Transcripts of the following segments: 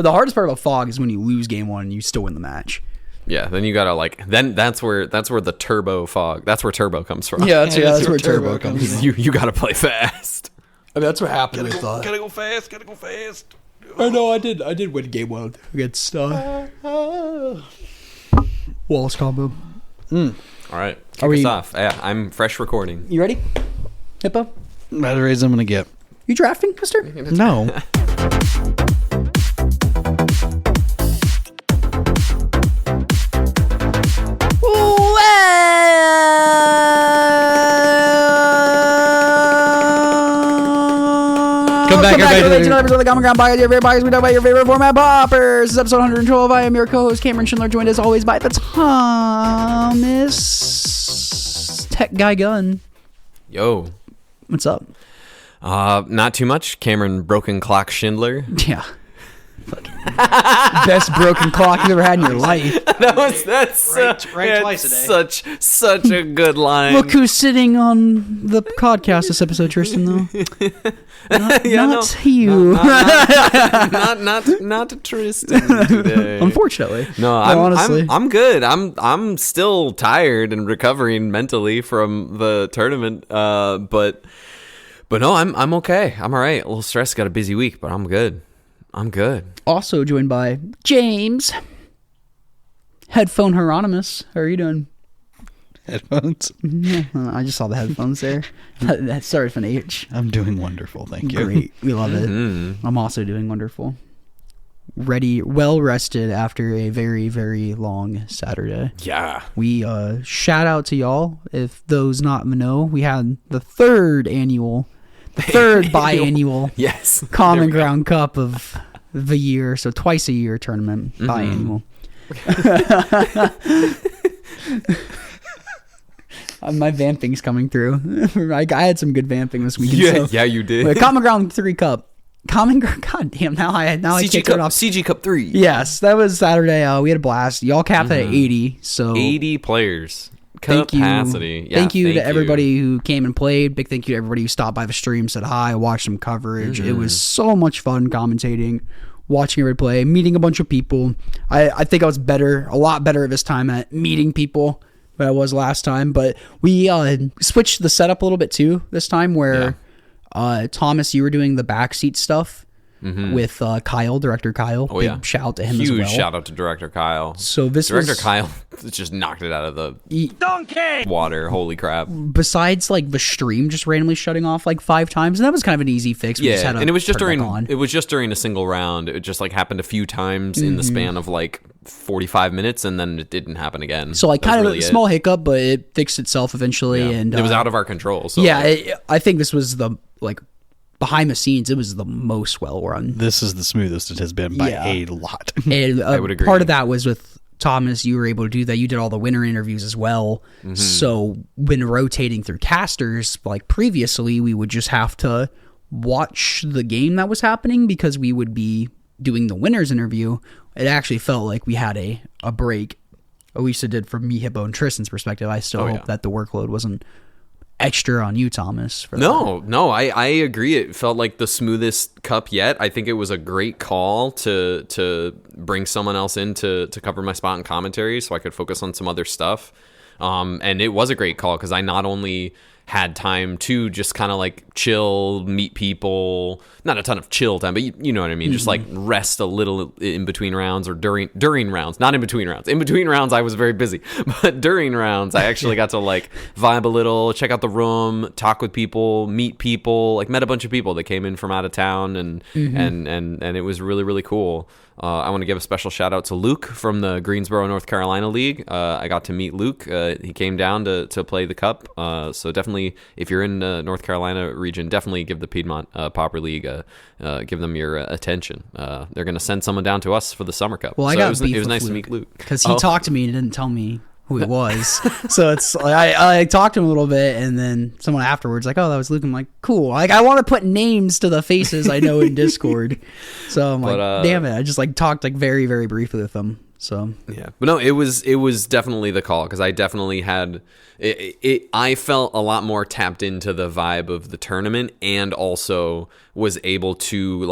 The hardest part about fog is when you lose game one and you still win the match. Yeah, then you gotta then that's where the turbo fog. That's where turbo comes from. Yeah, that's where turbo comes from. You gotta play fast. I mean, that's what happened with. Gotta go fast. I know. I did win game one against Wallace combo. All right, kick us off. Yeah, I'm fresh recording. You ready, Hippo? Better raise I'm gonna get. You drafting, mister? No. Come back, everybody. To the Common Ground Podcast. Your favorite podcast. We talk about your favorite format, Pauper. This is episode 112. I am your co-host, Cameron Schindler, joined as always by the Thomas Tech Guy Gun. Yo. What's up? Not too much. Cameron Broken Clock Schindler. Yeah. Best broken clock you've ever had in your life. That's right twice a day. Such a good line. Look who's sitting on the podcast this episode, Tristan. Though not you. Not Tristan today. Unfortunately, no. Honestly, I'm good. I'm still tired and recovering mentally from the tournament. But no, I'm okay. I'm all right. A little stressed. Got a busy week, but I'm good. Also joined by James, Headphone Hieronymus. How are you doing? Headphones. I just saw the headphones there. That started with an H. I'm doing wonderful, thank you. Great, we love it. I'm also doing wonderful. Ready, well rested after a very, very long Saturday. Yeah. We shout out to y'all. If those not know, we had the third biannual yes Common Ground Cup of the year, so twice a year tournament, biannual. My vamping's coming through. I had some good vamping this weekend. Yeah, you did. Common Ground 3 Cup. Common Ground. God damn! Now I kicked it off. CGCup 3. Yes, that was Saturday. We had a blast. Y'all capped at 80. So 80 players. Thank Capacity. you. Thank you to everybody who came and played. Big thank you to everybody who stopped by the stream, said hi, watched some coverage. It was so much fun commentating, watching everybody play, meeting a bunch of people. I think I was a lot better this time at meeting people than I was last time. But we switched the setup a little bit too this time, where Thomas, you were doing the backseat stuff. With Kyle, Director Kyle. Big shout out to him as well. Huge shout out to Director Kyle. So Director Kyle just knocked it out of the water. Holy crap. Besides the stream just randomly shutting off 5 times, and that was kind of an easy fix. We just had and it was just during a single round. It just happened a few times in the span of 45 minutes, and then it didn't happen again. So kind of a small hiccup, but it fixed itself eventually, and it was out of our control. So I think this was the behind the scenes, it was the most well run. This is the smoothest it has been by a lot. And I would agree. Part of that was with Thomas. You were able to do that. You did all the winner interviews as well. So when rotating through casters, previously, we would just have to watch the game that was happening because we would be doing the winner's interview. It actually felt like we had a break. At least it did from me, Hippo, and Tristan's perspective. I still hope that the workload wasn't extra on you, Thomas. No, I agree. It felt like the smoothest cup yet. I think it was a great call to bring someone else in to cover my spot in commentary so I could focus on some other stuff. And it was a great call because I not only had time to just kind of chill, meet people, not a ton of chill time, but you know what I mean? Just rest a little in between rounds or during rounds, not in between rounds. In between rounds, I was very busy, but during rounds, I actually got to vibe a little, check out the room, talk with people, meet people, met a bunch of people that came in from out of town and it was really, really cool. I want to give a special shout out to Luke from the Greensboro, North Carolina League. I got to meet Luke. He came down to play the cup. So definitely, if you're in the North Carolina region, definitely give the Piedmont Pauper League, give them your attention. They're going to send someone down to us for the Summer Cup. Well, so it was nice to meet Luke. Because he talked to me and didn't tell me who it was. So it's I talked to him a little bit, and then someone afterwards oh, that was Luke. I'm like, cool. I want to put names to the faces I know in Discord. So I'm damn it. I just talked very, very briefly with them. So yeah, but no, it was definitely the call because I definitely had it. I felt a lot more tapped into the vibe of the tournament, and also was able to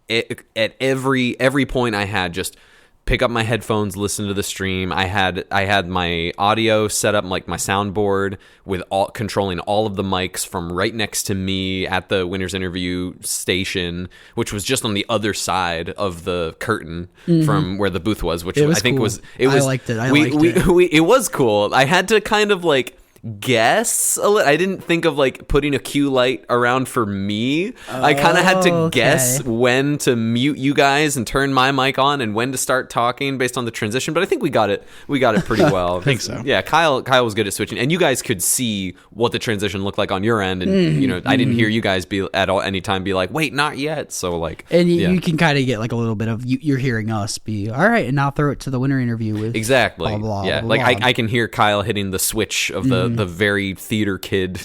at every point I had just pick up my headphones, listen to the stream. I had my audio set up, like my soundboard, with controlling all of the mics from right next to me at the winner's interview station, which was just on the other side of the curtain from where the booth was, which I think cool. I liked it. It was cool. I had to kind of like guess a little. I didn't think of like putting a cue light around for me. I kind of had to guess when to mute you guys and turn my mic on and when to start talking based on the transition, but I think we got it pretty well. I think so. Yeah, Kyle was good at switching, and you guys could see what the transition looked like on your end, and you know, I didn't hear you guys be at any time be like, wait, not yet. So like, and you can kind of get like a little bit of you're hearing us be all right, and now throw it to the winner interview with exactly blah, blah, yeah, blah, like blah. I can hear Kyle hitting the switch of the very theater kid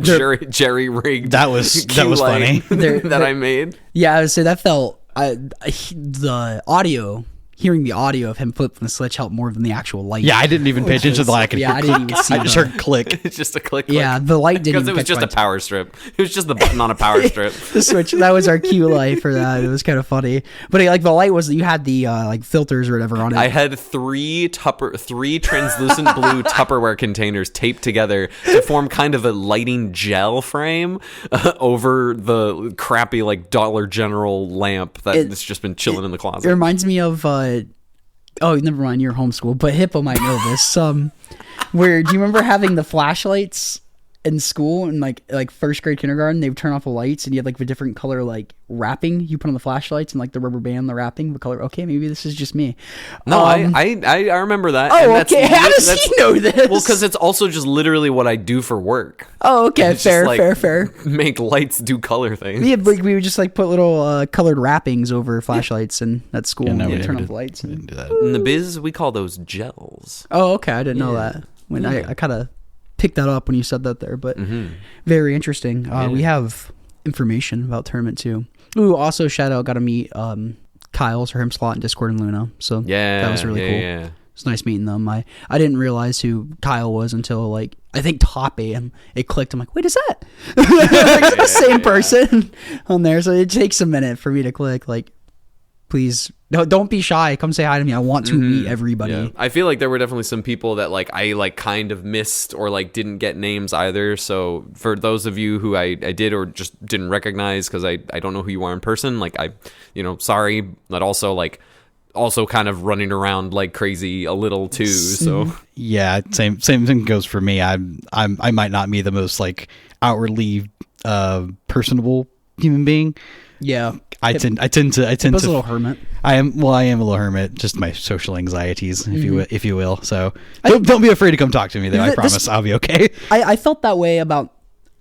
jerry rigged That was funny. that I made. Yeah, I would say that felt the audio. Hearing the audio of him flipping the switch helped more than the actual light. Yeah, I didn't even pay attention to the light. I could hear I didn't even see. I just heard click. It's just a click. Yeah, the light didn't. Because it was just a power strip. It was just the button on a power strip. The switch. That was our cue light for that. It was kind of funny. But like the light was, you had the like filters or whatever on it. I had three translucent blue Tupperware containers taped together to form kind of a lighting gel frame over the crappy like Dollar General lamp that's just been chilling in the closet. It reminds me of. Oh, never mind. You're homeschooled, but Hippo might know this. Where do you remember having the flashlights in school in like first grade kindergarten? They would turn off the lights, and you had like the different color like wrapping you put on the flashlights and like the rubber band, the wrapping, the color. Okay, maybe this is just me. No, I remember that. Oh, and okay. How does he know this? Well, because it's also just literally what I do for work. Oh, okay. Fair. Make lights do color things. Yeah, like we would just like put little colored wrappings over flashlights and at school and turn off the lights. Didn't do that. In the biz, we call those gels. Oh, okay. I didn't know that. When I kind of picked that up when you said that there, but very interesting. We have information about tournament too. Ooh, also shout out, got to meet Kyle's or him slot in Discord and Luna. So that was really cool. Yeah. It's nice meeting them. I didn't realize who Kyle was until like I think top AM. It clicked. I'm like, wait, is that like, the same person on there? So it takes a minute for me to click. Like, please don't be shy. Come say hi to me. I want to meet everybody. Yeah. I feel like there were definitely some people that like I like kind of missed or like didn't get names either. So for those of you who I did or just didn't recognize because I don't know who you are in person, like sorry, but also kind of running around like crazy a little too. So yeah, same thing goes for me. I might not be the most like outwardly personable human being. Yeah, I tend to. I was a little hermit. I am a little hermit. Just my social anxieties, if you will. So don't be afraid to come talk to me. Though I promise I'll be okay. I felt that way about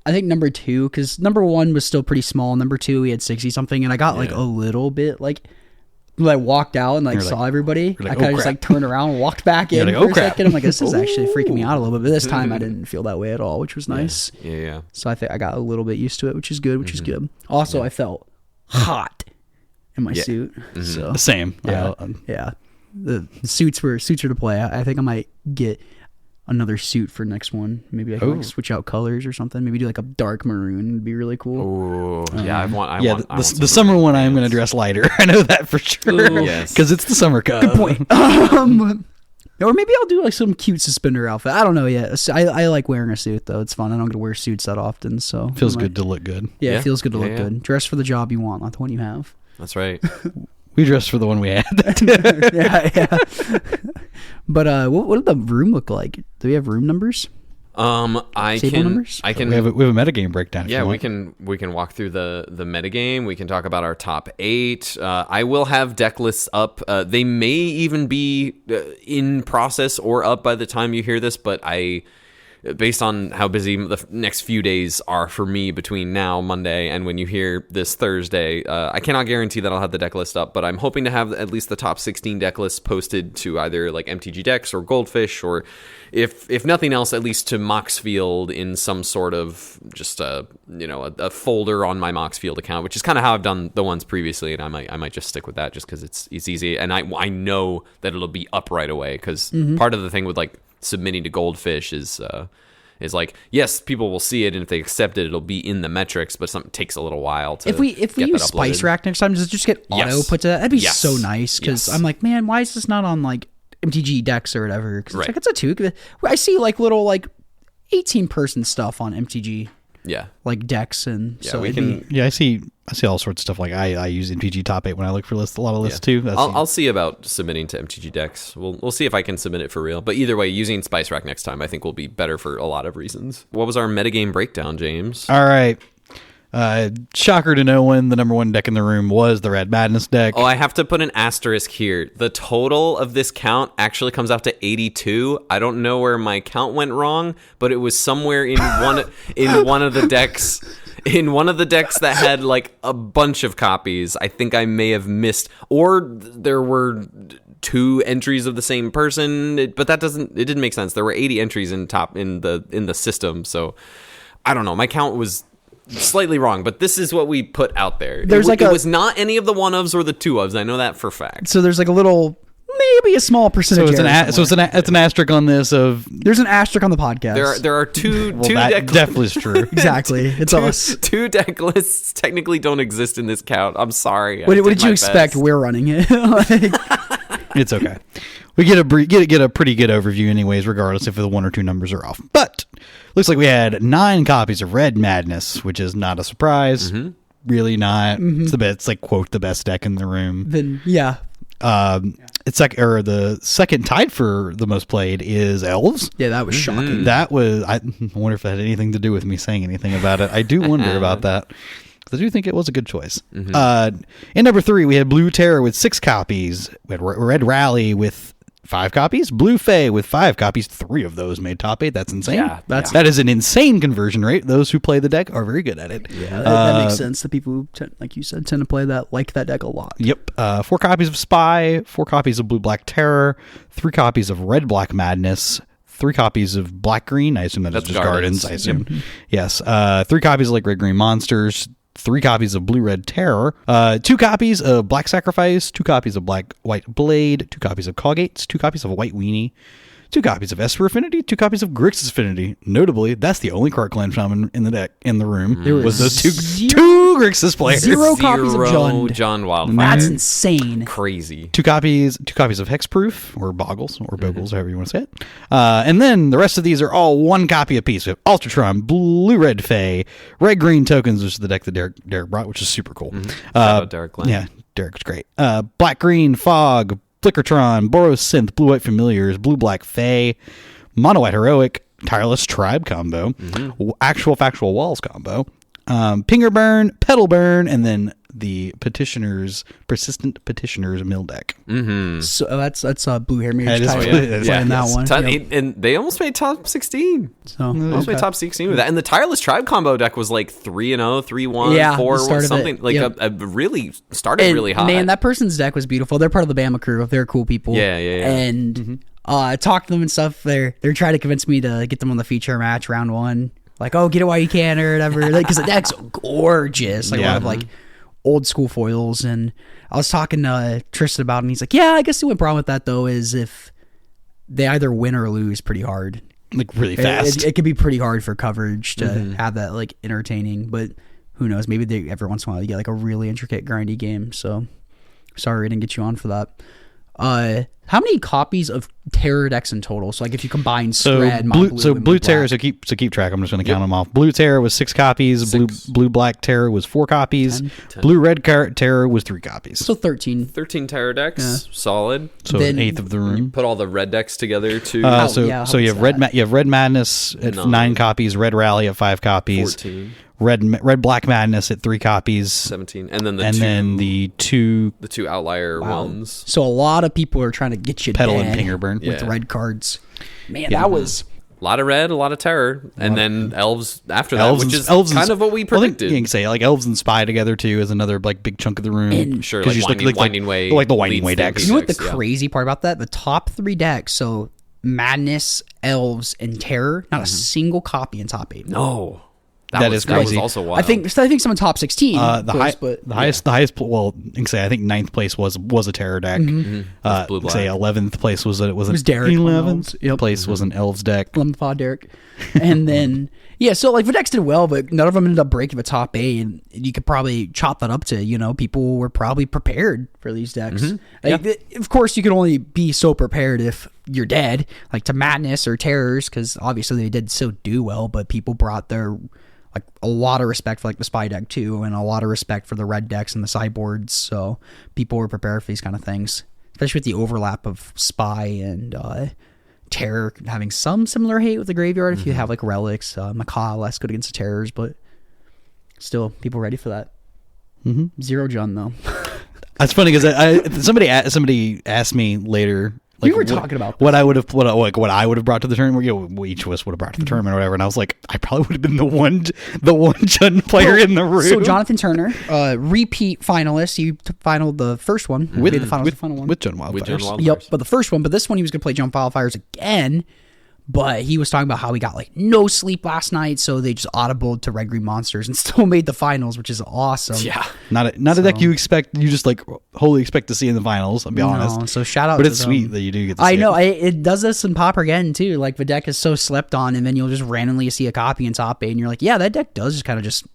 I think number 2 because number 1 was still pretty small. Number 2 we had 60 something, and I got like a little bit like. I walked out and like saw everybody. I kind of just like turned around and walked back in for a second. I'm like, this is actually freaking me out a little bit. But this time I didn't feel that way at all, which was nice. Yeah. So I think I got a little bit used to it, which is good. Good. Also, I felt hot in my suit. So same. Yeah. The suits were to play. I think I might get another suit for next one. Maybe I can like switch out colors or something. Maybe do like a dark maroon. It'd be really cool. Oh yeah, I want the summer one. I am going to dress lighter. I know that for sure. Yes, because it's the summer cup. Good point. Or maybe I'll do like some cute suspender outfit. I don't know yet. I like wearing a suit though. It's fun. I don't get to wear suits that often, so feels good to look good. Yeah, it feels good to look good. Dress for the job you want, not the one you have. That's right. We dressed for the one we had. yeah. But what did the room look like? Do we have room numbers? I Table can. numbers? I can. We have a metagame breakdown. Yeah, we can walk through the metagame. We can talk about our top 8. I will have deck lists up. They may even be in process or up by the time you hear this, but based on how busy the next few days are for me between now, Monday, and when you hear this Thursday, I cannot guarantee that I'll have the deck list up, but I'm hoping to have at least the top 16 deck lists posted to either like MTG Decks or Goldfish, or if nothing else, at least to Moxfield in some sort of just a folder on my Moxfield account, which is kind of how I've done the ones previously, and I might just stick with that just because it's easy, and I know that it'll be up right away because part of the thing with like submitting to Goldfish is is like, yes, people will see it, and if they accept it, it'll be in the metrics, but something takes a little while to If we get use that Spice uploaded. Rack next time, just get auto Yes. put to that. That'd be Yes. so nice because Yes. I'm like, man, why is this not on like MTG decks or whatever? Because Right. it's a 2. I see like little like 18-person stuff on MTG Yeah. like decks, and Yeah, so we it'd can. Yeah, I see all sorts of stuff. Like I use MTG Top 8 when I look for lists. A lot of lists too. That's I'll see about submitting to MTG decks. We'll see if I can submit it for real. But either way, using Spice Rack next time I think will be better for a lot of reasons. What was our metagame breakdown, James? all right. Shocker to no one, the number 1 deck in the room was the Red Madness deck. Oh, I have to put an asterisk here. The total of this count actually comes out to 82. I don't know where my count went wrong, but it was somewhere in one of the decks. In one of the decks that had like a bunch of copies. I think I may have missed, or there were 2 entries of the same person, but it didn't make sense. There were 80 entries in the system, so I don't know. My count was slightly wrong, but this is what we put out there. It was not any of the 1-ofs or the 2-ofs. I know that for a fact. so there's like a little, maybe a small percentage. It's an asterisk on this of there's an asterisk on the podcast. There are two that deck definitely is true. Exactly. It's us. two deck lists technically don't exist in this count. I'm sorry. What did you expect? We're running it. Like, It's okay. We get a pretty good overview anyways, regardless if the 1 or 2 numbers are off. But looks like we had 9 copies of Red Madness, which is not a surprise. Really not. It's it's like quote the best deck in the room. then yeah, It's like the second tied for the most played is Elves. yeah, that was shocking. That was I wonder if that had anything to do with me saying anything about it. I do wonder about that. I do think it was a good choice. In number 3, we had Blue Terror with 6 copies. We had Red Rally with 5 copies. Blue Fae with 5 copies. 3 of those made top 8. That's insane. Yeah, that is an insane conversion rate. Those who play the deck are very good at it. Yeah, that makes sense. The people who, like you said, tend to play that deck a lot. Yep. 4 copies of Spy. 4 copies of Blue Black Terror. 3 copies of Red Black Madness. 3 copies of Black Green. I assume that's just Gardens. I assume. Yes. 3 copies of like Red Green Monsters. 3 copies of Blue Red Terror, 2 copies of Black Sacrifice, 2 copies of Black White Blade, 2 copies of Coggates, 2 copies of White Weenie, 2 copies of Esper Affinity, 2 copies of Grixis Affinity. Notably, that's the only card clan found in the deck in the room. There was those two Grixis players. 0 copies of John Wildfire. That's insane. Crazy. 2 copies of Hexproof or Boggles or Bogles, however you want to say it. And then the rest of these are all 1 copy apiece. We have Ultratron, Blue Red Fae, Red Green Tokens, which is the deck that Derek brought, which is super cool. Shout out Derek Glenn. Yeah, Derek's great. Black Green Fog, Flickertron, Boros Synth, Blue White Familiars, Blue Black Fae, Mono White Heroic, Tireless Tribe combo, Actual Factual Walls combo, Pinger Burn, Petal Burn, and then the Persistent Petitioners mill deck. So that's Blue Hair Mage's That is title. what- Playing that one. And they almost made top 16. So Almost made top 16 with that. And the Tireless Tribe combo deck was like 3-0, 3-1, Yeah, 4, the start of something. it. Like Yep. a really started And, really hot. man, that person's deck was beautiful. They're part of the Bama crew. They're cool people. Yeah. And I talked to them and stuff. They're trying to convince me to get them on the feature match round 1. Like, oh, get it while you can or whatever. Because the deck's gorgeous. Like a lot of like old school foils. And I was talking to Tristan about it, and he's like, yeah, I guess the only problem with that though is if they either win or lose pretty hard. Like really fast. It could be pretty hard for coverage to have that like entertaining, but who knows? Maybe every once in a while you get like a really intricate grindy game. So sorry I didn't get you on for that. How many copies of Terror decks in total? So like if you combine Red, Blue Terror. So keep track. I'm just going to count them off. Blue Terror was 6 copies. Blue Black Terror was 4 copies. 10. Blue Red Terror was 3 copies. So 13. 13 Terror decks, solid. So Then- an eighth of the room. Put all the red decks together too. So you have Red Madness at 9 copies. Red Rally at 5 copies. 14. Red Black Madness at 3 copies. 17. And then the two the 2 outlier ones. So a lot of people are trying to get you Petal dead and Pinger Burn. with Yeah. red cards. Man, that was A lot of red, a lot of terror, and then elves after that, which is kind of what we predicted. You can say like elves and spy together too is another like big chunk of the room. And- Sure, 'Cause like you Winding Way, like the Winding Way leads decks. You know what the Yeah. crazy part about that? The top 3 decks, so Madness, Elves, and Terror, not a single copy in top 8. No, That is crazy. That was also wild. I think someone top 16. The highest. Well, you can say I think 9th place was a terror deck. Blue black. Say 11th place was It was Derek. 11th place was an elves deck. Lempa Derek. And then so like the decks did well, but none of them ended up breaking the top 8, and you could probably chop that up to people were probably prepared for these decks. Of course, you can only be so prepared if you're dead, like to Madness or Terrors, because obviously they did do well, but people brought their a lot of respect for the Spy deck too, and a lot of respect for the red decks and the sideboards. So people were prepared for these kind of things, especially with the overlap of Spy and Terror having some similar hate with the graveyard. If you have relics, Macaw less good against the Terrors, but still people ready for that. Zero Jun though. That's funny because somebody asked me later. We were talking about what I would have brought to the tournament. Each of us would have brought to the tournament or whatever, and I was like, I probably would have been the one Jun player in the room. So Jonathan Turner, repeat finalist. He finaled the first one. With the final one with Jun Wildfires. Yep, but the first one. But this one he was going to play Jun Wildfires again. But he was talking about how he got no sleep last night, so they just audibled to Red Green Monsters and still made the finals, which is awesome. Yeah, not a deck you just wholly expect to see in the finals. I'll be honest. So shout out, but to it's them. sweet that you do get to see I know it does this in Pauper again too. Like the deck is so slept on, and then you'll just randomly see a copy in top 8, and you're like, yeah, that deck does just kind of just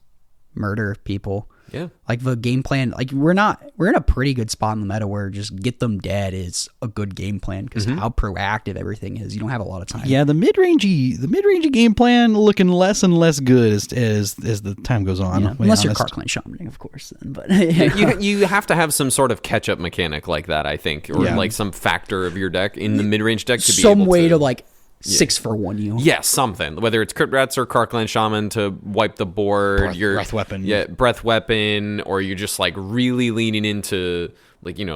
murder people. Yeah, the game plan, we're in a pretty good spot in the meta where just get them dead is a good game plan because how proactive everything is. You don't have a lot of time. Yeah, the mid-rangey game plan looking less and less good as the time goes on. Unless you're Karkland Shamaning, of course. Then, but you have to have some sort of catch-up mechanic like that, I think, or some factor of your deck in the mid-range deck to be some able way to 6 for 1 you. Yeah, something. Whether it's Crypt Rats or Karkland Shaman to wipe the board, breath weapon. Yeah, breath weapon, or you're just really leaning into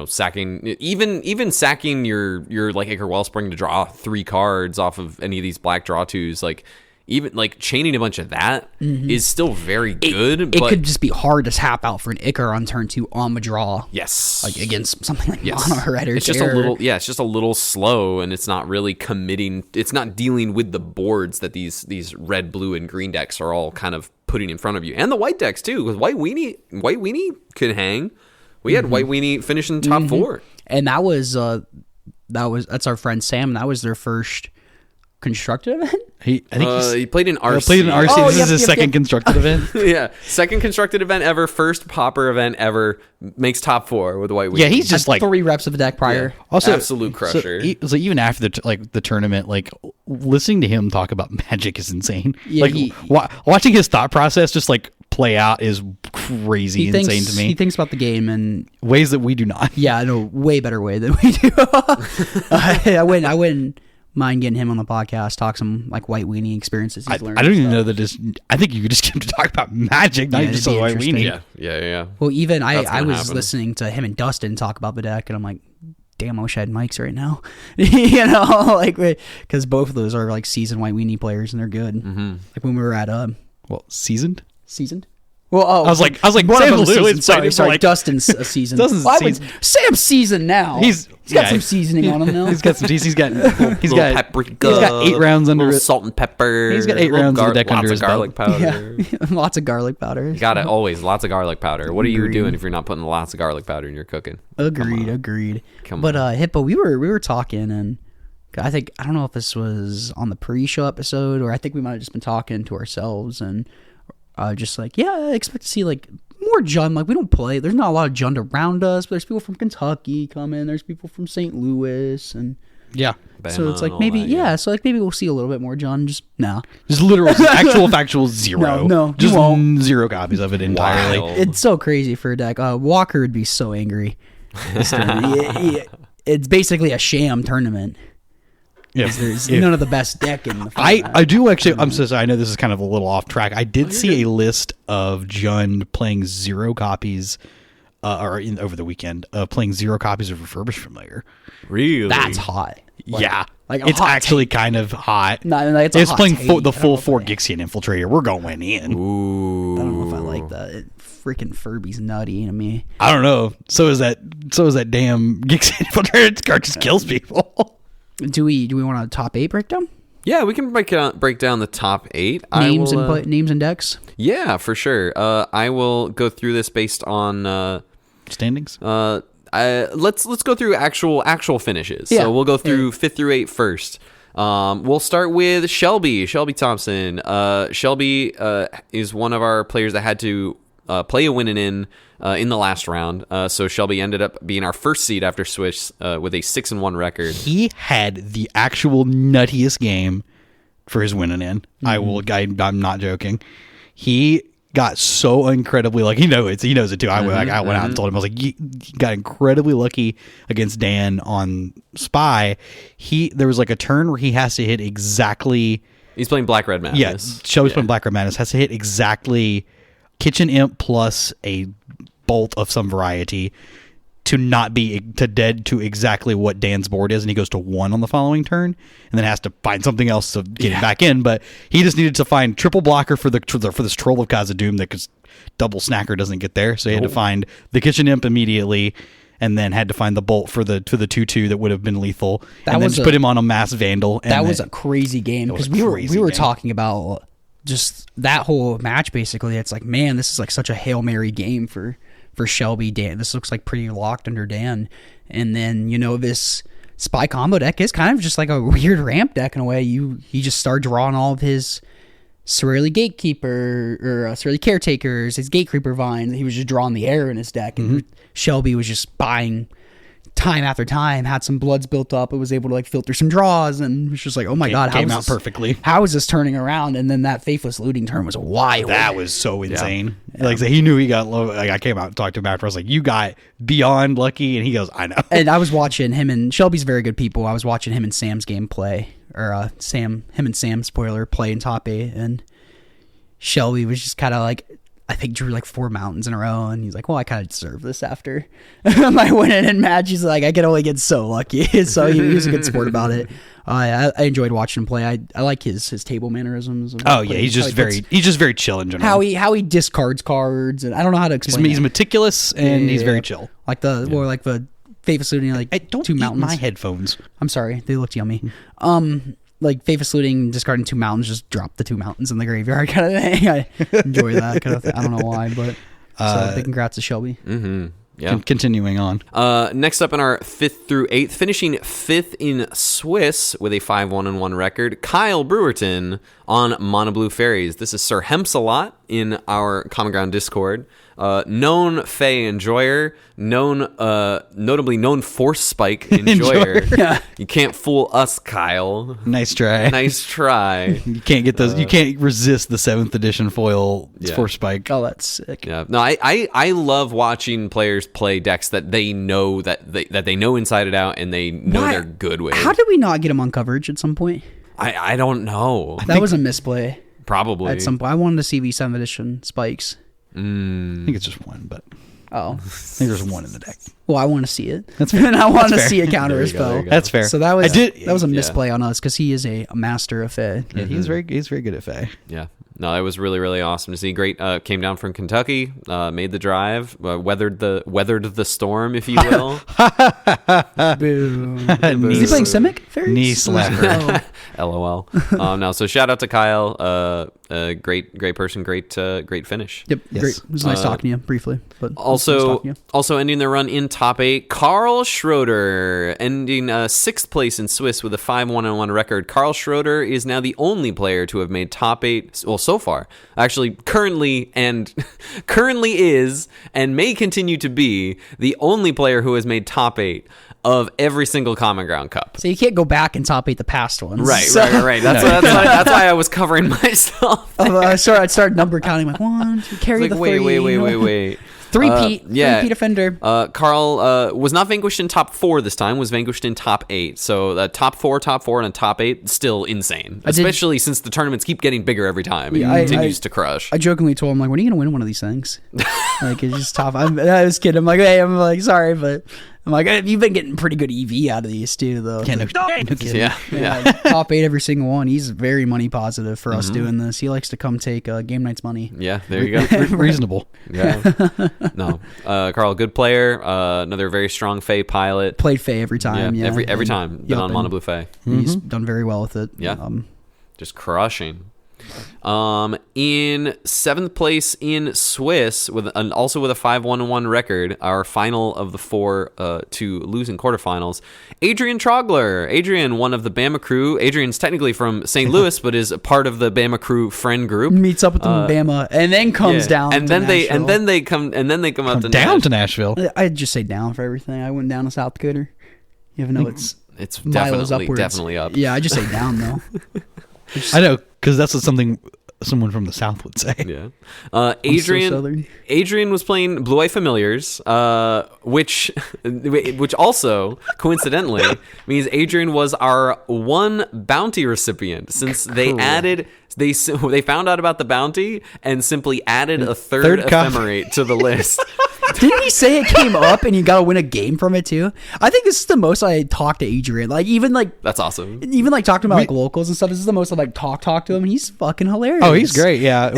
sacking, even sacking your Ichor Wellspring to draw 3 cards off of any of these black draw 2s. Even chaining a bunch of that is still very good. It could just be hard to tap out for an Ichor on turn 2 on the draw. Yes, against something like Mono Red or it's just a little. Yeah, it's just a little slow, and it's not really committing. It's not dealing with the boards that these red, blue, and green decks are all kind of putting in front of you, and the white decks too. Because White Weenie could hang. We had White Weenie finish in top 4, and that's our friend Sam. That was their first constructed event. He played in RC. This is his second constructed event. Yeah, second constructed event ever. First Pauper event ever. Makes top 4 with White Weenie. Yeah, he's just 3 reps of the deck prior. Yeah. Also, absolute crusher. So even after the tournament, listening to him talk about Magic is insane. Yeah, watching his thought process just play out is crazy insane to me. He thinks about the game in ways that we do not. Yeah, in a way better way than we do. I wouldn't mind getting him on the podcast, talk some White Weenie experiences he's learned. I don't even know that I think you could just get him to talk about Magic, not just the White Weenie. Yeah. Well, even I was listening to him and Dustin talk about the deck, and I'm like, damn, I wish I had mics right now. Because both of those are seasoned White Weenie players, and they're good. When we were at seasoned. Well, I was like, sorry, Dustin's a season. Sam's seasoned now. He's got some seasoning on him now. He's got some cheese. He's got paprika. He's got 8 rounds under it. Salt and pepper. He's got 8 rounds of the deck under his garlic powder. Yeah. Lots of garlic powder. You got it always. Lots of garlic powder. What are you doing if you're not putting lots of garlic powder in your cooking? Agreed. But Hippo, we were talking, and I don't know if this was on the pre-show episode, or I think we might have just been talking to ourselves, and just I expect to see more Jund. We don't play. There's not a lot of Jund around us, but there's people from Kentucky coming. There's people from St. Louis, and so it's maybe maybe we'll see a little bit more Jund. Just literal factual zero. No, just 0 copies of it entirely. Wow. It's so crazy for a deck. Walker would be so angry. It's basically a sham tournament. Yeah, there's none of the best deck in the format. I do actually. I'm so sorry. I know this is kind of a little off track. I did see a list of Jund playing 0 copies, over the weekend, playing 0 copies of Refurbished Familiar. Really? That's hot. Yeah, it's actually kind of hot. No, it's playing the full 4 Gixian Infiltrator. We're going in. Ooh. I don't know if I like that. Freaking Furby's nutty to me. I don't know. So is that damn Gixian Infiltrator. This card just kills people. Do we want a top 8 breakdown? Yeah, we can break down the top 8. Names and decks. Yeah, for sure. I will go through this based on standings. Let's go through actual finishes. Yeah. So we'll go through 5th through 8 first. We'll start with Shelby Thompson. Shelby is one of our players that had to play a win and in the last round. So Shelby ended up being our first seed after Swiss with a 6-1 record. He had the actual nuttiest game for his win and in. Mm-hmm. I'm not joking. He got so incredibly lucky. He knows it too. I went out and told him, I was like, you got incredibly lucky against Dan on Spy. There was like a turn where he has to hit exactly. He's playing Black Red Madness. Yeah, Shelby's playing Black Red Madness. Has to hit exactly Kitchen Imp plus a bolt of some variety to not be dead to exactly what Dan's board is, and he goes to 1 on the following turn, and then has to find something else to get him back in. But he just needed to find triple blocker for this Troll of Khazad-dûm that because double snacker doesn't get there, so he had to find the Kitchen Imp immediately, and then had to find the bolt for the 2/2 that would have been lethal, and then just put him on a mass Vandal. That was a crazy game because we were talking about just that whole match. Basically, it's like, man, this is like such a Hail Mary game for Shelby. Dan, this looks like pretty locked under Dan. And then, this Spy combo deck is kind of just like a weird ramp deck in a way. He just started drawing all of his Sorelli Gatekeeper or Sorelli Caretakers, his Gatecreeper Vines. He was just drawing the air in his deck. And Shelby was just buying time after time, had some bloods built up. It was able to like filter some draws, and it was just like, oh my god, came out perfectly. How is this turning around? And then that Faithless Looting turn was wild. That was so insane. Yeah. Like, so he knew he got low. Like, I came out and talked to him after. I was like, you got beyond lucky, and he goes, I know. And I was watching him, and Shelby's very good people. I was watching him and Sam's gameplay, or him and Sam, spoiler, play in top 8, and Shelby was just kind of like, I think drew like 4 mountains in a row, and he's like, well, I kind of deserve this after my winning in match. He's like, I can only get so lucky. So he was a good sport about it. I enjoyed watching him play. I like his table mannerisms. Oh yeah, he's just very chill in general. How he discards cards, and I don't know how to explain. He's meticulous and he's very chill. Like the Faithless Looting, like I don't 2 eat mountains. my headphones. I'm sorry, they looked yummy. Like Faithless Looting, discarding 2 mountains, just drop the 2 mountains in the graveyard kind of thing. I enjoy that kind of thing. I don't know why, but so big congrats to Shelby. Mm-hmm. Yeah. Continuing on. Next up in our 5th through 8th, finishing 5th in Swiss with a 5-1-1 record, Kyle Brewerton on Mono Blue Fairies. This is Sir Hempsalot in our Common Ground Discord. Known Fae enjoyer, notably known Force Spike enjoyer. Yeah. You can't fool us, Kyle. Nice try. Nice try. You can't get those. You can't resist the 7th edition foil Force Spike. Oh, that's sick. Yeah. No, I love watching players play decks that they know that they know inside and out, and they know they're good with. How did we not get him on coverage at some point? I don't know. That was a misplay. Probably. At some point, I wanted to see V7 edition spikes. I think it's just 1, but I think there's 1 in the deck. Well, I want to see it. That's fair. And I want to That's see a counter as spell. That's fair. So that was a misplay on us because he is a master of Fae. Yeah, he's very good at Fae. Yeah. No, it was really, really awesome to see. Great. Came down from Kentucky, made the drive, weathered the storm, if you will. Boo. Is he playing Simic? Knee slapper. LOL. No, so shout out to Kyle. Great person, great finish. Yep, yes. Great. It was nice talking to you briefly. But also ending the run in top 8, Carl Schroeder, ending 6th place in Swiss with a 5-1-1 record. Carl Schroeder is now the only player to have made top 8. Well, so far, actually, currently is and may continue to be the only player who has made top 8 of every single Common Ground Cup. So you can't go back and top 8 the past ones. Right. That's why I was covering myself. I started number counting, like 1, 2, carry like, the wait. 3-peat. 3-peat offender. Carl was not vanquished in top 4 this time, was vanquished in top 8. So top 4, and a top 8, still insane. Especially since the tournaments keep getting bigger every time. It continues to crush. I jokingly told him, like, when are you going to win one of these things? Like, it's just tough. I was kidding. I'm like, hey, sorry, but I'm like, you've been getting pretty good EV out of these too, though. Yeah. Top 8 every single one. He's very money positive for us doing this. He likes to come take game night's money. Yeah, there you go. Reasonable. Yeah. No. Carl, good player. Another very strong Fae pilot. Played Fae every time. Yeah. Every time. Been on Mono Blue Fae. He's done very well with it. Yeah. Just crushing. In 7th place in Swiss, also with a 5-1-1 record, our final of the 4 to lose in quarterfinals, Adrian Trogler. Adrian, one of the Bama crew. Adrian's technically from St. Louis, but is a part of the Bama crew friend group. Meets up with them in Bama, and then comes down. And then they come up to Nashville. I'd just say down for everything. I went down to South Dakota. Even though it's definitely up. Yeah, I just say down though. I know, because that's what someone from the South would say. Yeah. Adrian was playing Blue Eye Familiars, which also coincidentally means Adrian was our one bounty recipient, since they they found out about the bounty and simply added a third ephemerate to the list. Didn't he say it came up and you got to win a game from it too? I think this is the most I talked to Adrian. That's awesome. Even talking about locals and stuff. This is the most I talk to him, and he's fucking hilarious. Oh, he's great. Yeah,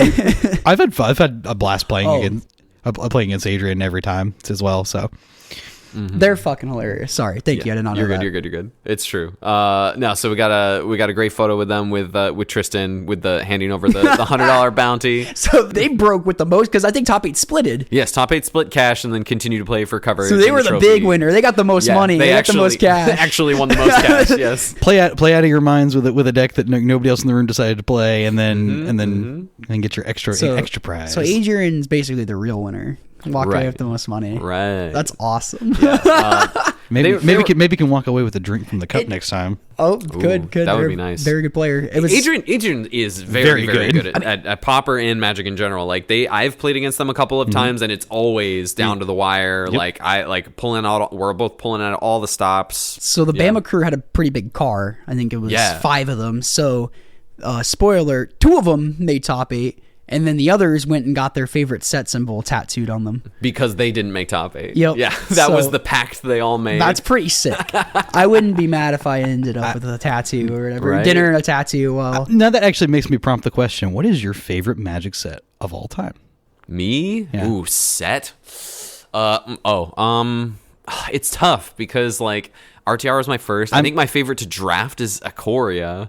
I've had fun. I've had a blast playing against Adrian every time as well. So. They're fucking hilarious. Sorry, thank you. I did not know that. You're good. It's true. No, so we got a great photo with them with Tristan with the handing over the $100 bounty. So they broke with the most, because I think top 8 splitted. Yes, top 8 split cash and then continue to play for coverage. So they were the big winner. They got the most money. They got the most cash. They actually won the most cash. Yes. Play out of your minds with a deck that nobody else in the room decided to play, and then get your extra prize. So Adrian's basically the real winner. Walk away with the most money. Right. That's awesome. Yeah. Maybe we can walk away with a drink from the cup next time. Oh, good. That would be nice. Very good player. Adrian is very good at Pauper and Magic in general. I've played against them a couple of times, and it's always down to the wire. Yep. We're both pulling out all the stops. So the Bama crew had a pretty big car. I think it was 5 of them. So, spoiler, 2 of them made top 8. And then the others went and got their favorite set symbol tattooed on them. Because they didn't make top 8. Yep. Yeah, that was the pact they all made. That's pretty sick. I wouldn't be mad if I ended up with a tattoo or whatever. Right? Dinner and a tattoo. Now that actually makes me prompt the question, what is your favorite Magic set of all time? Me? Yeah. Ooh, set? It's tough because, RTR was my first. I think my favorite to draft is Ikoria.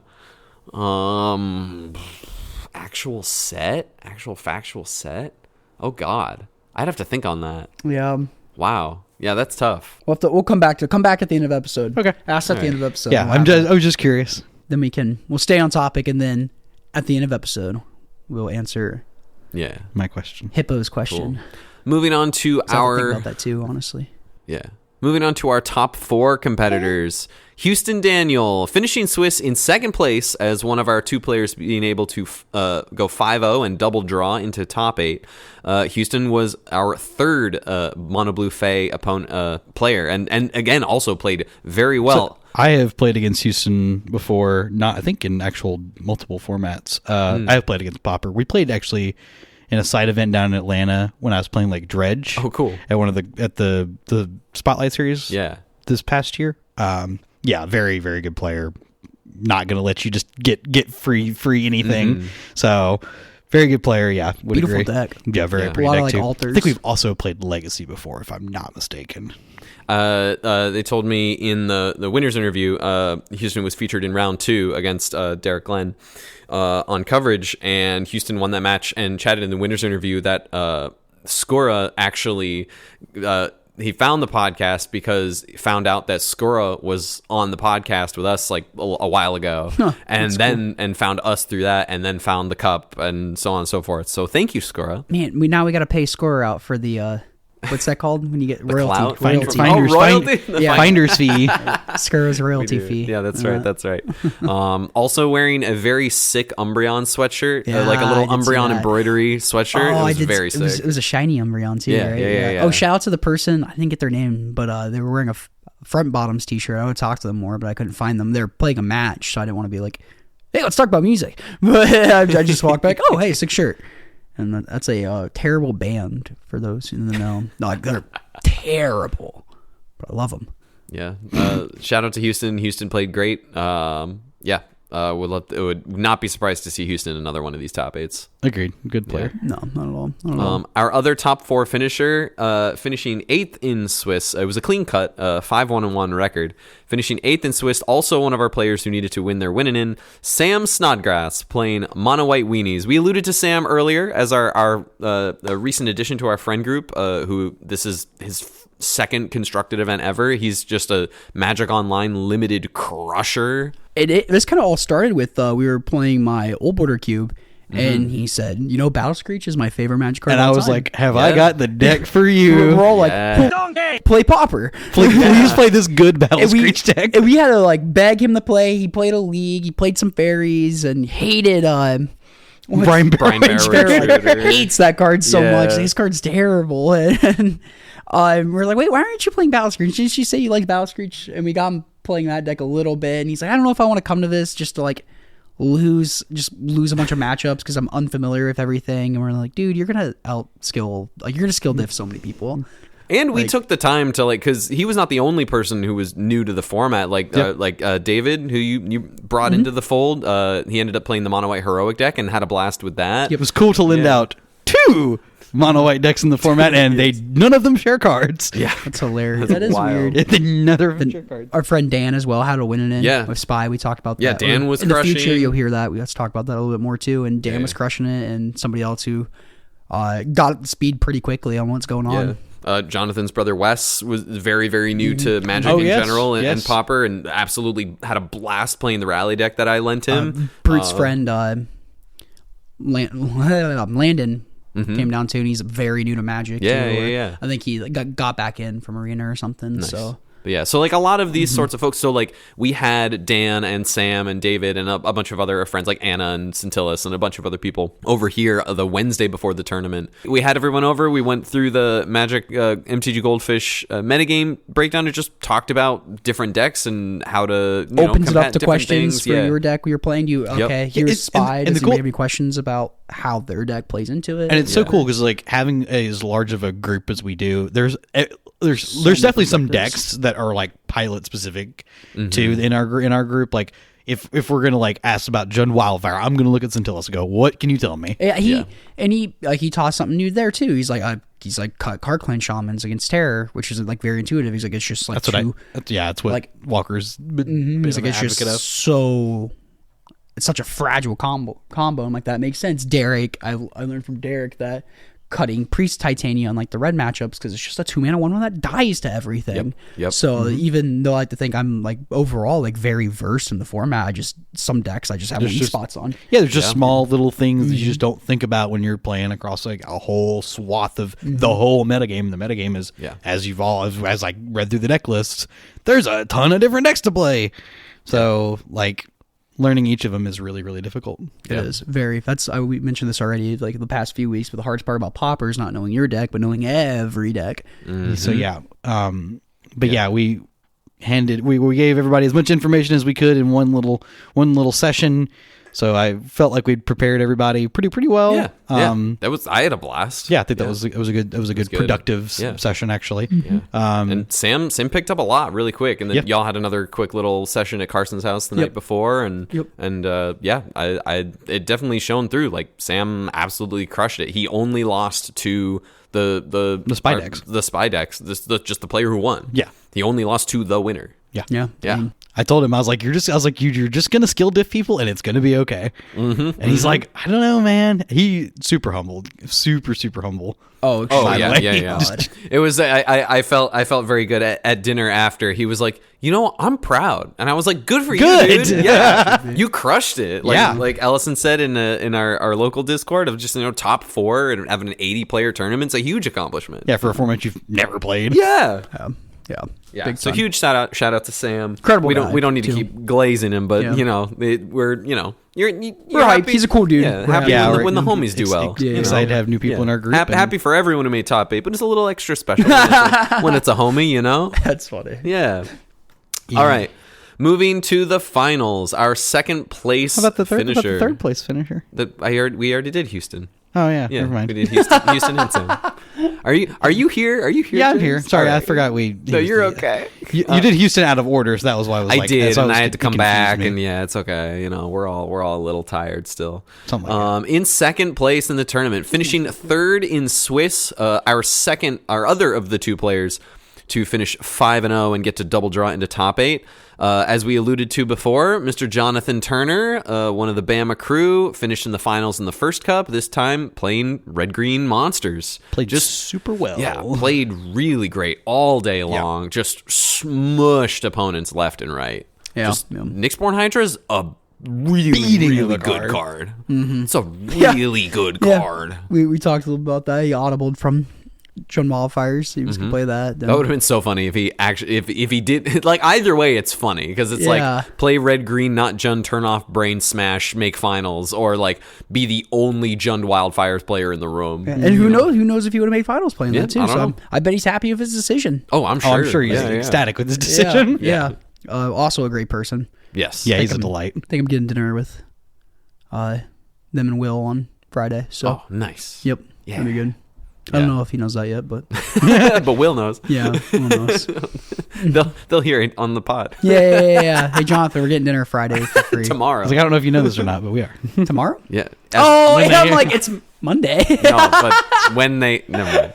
Actual factual set? Oh God, I'd have to think on that. Yeah. Wow. Yeah, that's tough. We'll come back at the end of the episode. Okay. Ask at the end of the episode. Yeah, I was just curious. Then we'll stay on topic, and then at the end of the episode we'll answer. Yeah, my question. Hippo's question. Cool. Moving on to I think about that too, honestly. Yeah. Moving on to our top 4 competitors. Houston Daniel, finishing Swiss in 2nd place as one of our 2 players being able to go 5-0 and double draw into top 8. Houston was our 3rd Mono Blue Fae opponent player, and again also played very well. So I have played against Houston before, not I think in actual multiple formats. I have played against Pauper. We played actually in a side event down in Atlanta when I was playing Dredge. Oh, cool! At the Spotlight Series. Yeah. This past year. Yeah, very very good player. Not gonna let you just get free anything. Mm-hmm. So very good player. Yeah, would beautiful agree. Deck. Yeah, very pretty a lot deck of too. altars. I think we've also played Legacy before, if I'm not mistaken. They told me in the winners interview, Houston was featured in round 2 against Derek Glenn on coverage, and Houston won that match, and chatted in the winners interview that Skora actually he found the podcast because he found out that Skora was on the podcast with us a while ago, and then cool. And found us through that, and then found the cup, and so on and so forth. So thank you, Skora. Man, we got to pay Skora out for the what's that called when you get royalty? Finder's fee. Skura's royalty fee. Yeah, that's right. That's right. Also wearing a very sick Umbreon sweatshirt, a little Umbreon embroidery sweatshirt. It was very sick. It was a shiny Umbreon too, right? Yeah. Oh, shout out to the person. I didn't get their name, but they were wearing a front bottoms t-shirt. I would talk to them more, but I couldn't find them. They were playing a match, so I didn't want to be like, hey, let's talk about music. But I just walked back. Oh, hey, sick shirt. And that's a terrible band for those in the know. They're terrible. but I love them. Yeah. Shout out to Houston. Houston played great. Yeah. Would not be surprised to see Houston in another one of these top 8s. Agreed. Good player. No, not at all. Not at all. Our other top 4 finisher, finishing 8th in Swiss. It was a clean cut, 5-1-1 record. Finishing 8th in Swiss, also one of our players who needed to win their winning in, Sam Snodgrass, playing Mono White Weenies. We alluded to Sam earlier as our recent addition to our friend group, who this is his second constructed event ever. He's just a Magic Online limited crusher. This kind of all started with we were playing my old border cube, and he said, Battle Screech is my favorite Magic card. And of all I was time. like, have I got the deck for you? We're all like, play Pauper. Please play this good Battle Screech deck. And we had to beg him to play. He played a league. He played some fairies and hated Brian Barrow hates that card so much. This card's terrible. And we're like, wait, why aren't you playing Battle Screech? Did she say you like Battle Screech? And we got him playing that deck a little bit. And he's like, I don't know if I want to come to this just to lose a bunch of matchups because I'm unfamiliar with everything. And we're like, dude, you're gonna skill diff so many people. And we took the time to because he was not the only person who was new to the format. David, who you brought into the fold, he ended up playing the Mono White Heroic deck and had a blast with that. It was cool to lend out 2 Mono White decks in the format, and none of them share cards. Yeah, that's hilarious. That is wild. weird. None of them share cards. Our friend Dan as well had a win in with Spy. We talked about that. Yeah, Dan was in crushing. the future. You'll hear that. Let's talk about that a little bit more too. And Dan was crushing it, and somebody else who got up to speed pretty quickly on what's going on. Jonathan's brother Wes was very, very new to Magic in general and Pauper, and absolutely had a blast playing the rally deck that I lent him. Brute's friend Landon came down too, and he's very new to Magic. Yeah. I think he got back in from Arena or something. Nice. But yeah, so a lot of these sorts of folks. So we had Dan and Sam and David and a bunch of other friends like Anna and Scintillus and a bunch of other people over here the Wednesday before the tournament. We had everyone over. We went through the Magic MTG Goldfish metagame breakdown and just talked about different decks and how to opens it up to questions for your deck we were playing. Here's Spy. Does anybody have any questions about how their deck plays into it? And it's so cool because having as large of a group as we do, there's definitely some decks that are pilot specific to in our group. If we're gonna ask about Jund Wildfire, I'm gonna look at Scintillus and go, what can you tell me? Yeah, he tossed something new there too. He's cut Card Clan Shamans against Terror, which is very intuitive. He's it's just that's what Walker's he's it's just so it's such a fragile combo. I'm like, that makes sense. Derek, I learned from Derek that cutting Priest Titania on the red matchups because it's just a 2-mana 1/1 that dies to everything. Yep. So even though I like to think I'm overall very versed in the format, some decks I just have weak spots on. Yeah, there's just small little things that you just don't think about when you're playing across a whole swath of the whole metagame. The metagame is as I read through the deck lists, there's a ton of different decks to play. So learning each of them is really, really difficult. It is very. We mentioned this already, the past few weeks. But the hardest part about Pauper is not knowing your deck, but knowing every deck. So we gave everybody as much information as we could in one little session. So I felt like we'd prepared everybody pretty well. Yeah. I had a blast. Yeah, I think that was a good productive session actually. And Sam picked up a lot really quick, and then y'all had another quick little session at Carson's house the night before, and it definitely shone through. Sam absolutely crushed it. He only lost to the spy decks. The spy decks. Just the player who won. Yeah. He only lost to the winner. Yeah. I told him, I was like, you're just gonna skill diff people and it's gonna be okay. And he's like, I don't know, man. He super humbled, super humble. Oh yeah. It was I felt very good at dinner after. He was like, I'm proud, and I was like, good for you, dude. Yeah, you crushed it. Like Ellison said in our local Discord of just top 4 and having an 80 player tournament. It's a huge accomplishment. Yeah, for a format you've never played. Yeah. Big so huge shout out to Sam. Incredible. We don't need to keep glazing him, but we're hyped. He's a cool dude. Yeah, happy when the homies do well. Excited to have new people in our group. Happy for everyone who made top 8, but it's a little extra special when it's a homie. That's funny. Yeah. All right. Moving to the finals, our second place How about the finisher. About the third place finisher? We already did Houston. Oh yeah, never mind. We did Houston and Sam. Are you here? Are you here? Yeah, I'm James? here. Sorry, All I right. forgot we. No, you're okay. You did Houston out of order, so that was why I was. I did, and I had to come back, me. and yeah, it's okay. We're all a little tired still. Something like in second place in the tournament, finishing third in Swiss, our other of the two players to finish 5-0 and get to double draw into top 8. As we alluded to before, Mr. Jonathan Turner, one of the Bama crew, finished in the finals in the first cup, this time playing Red-Green Monsters. Played just super well. Yeah, played really great all day long, just smushed opponents left and right. Yeah. Nixborn Hydra's a really good card. Mm-hmm. It's a really good card. We talked a little about that. He audibled from Jund Wildfires. He was gonna play that. That would have been so funny if he actually if he did. Like, either way, it's funny because it's like play red green, not Jund, turn off, brain smash, make finals, or like be the only Jund Wildfires player in the room. Yeah. And who knows if he would have made finals playing that too. I don't know. I bet he's happy with his decision. Oh, I'm sure. I'm sure he's ecstatic with his decision. Yeah. Also a great person. Yes. Yeah, he's a delight. I think I'm getting dinner with them and Will on Friday. So Oh, nice. Yep. Yeah. That'd be good. I don't know if he knows that yet, but but Will knows. Yeah, Will knows. They'll hear it on the pod. Yeah. Hey, Jonathan, we're getting dinner Friday for free. Tomorrow. I was like, I don't know if you know this or not, but we are. Tomorrow? Yeah. I'm like, it's Monday. No, but when they... Never mind.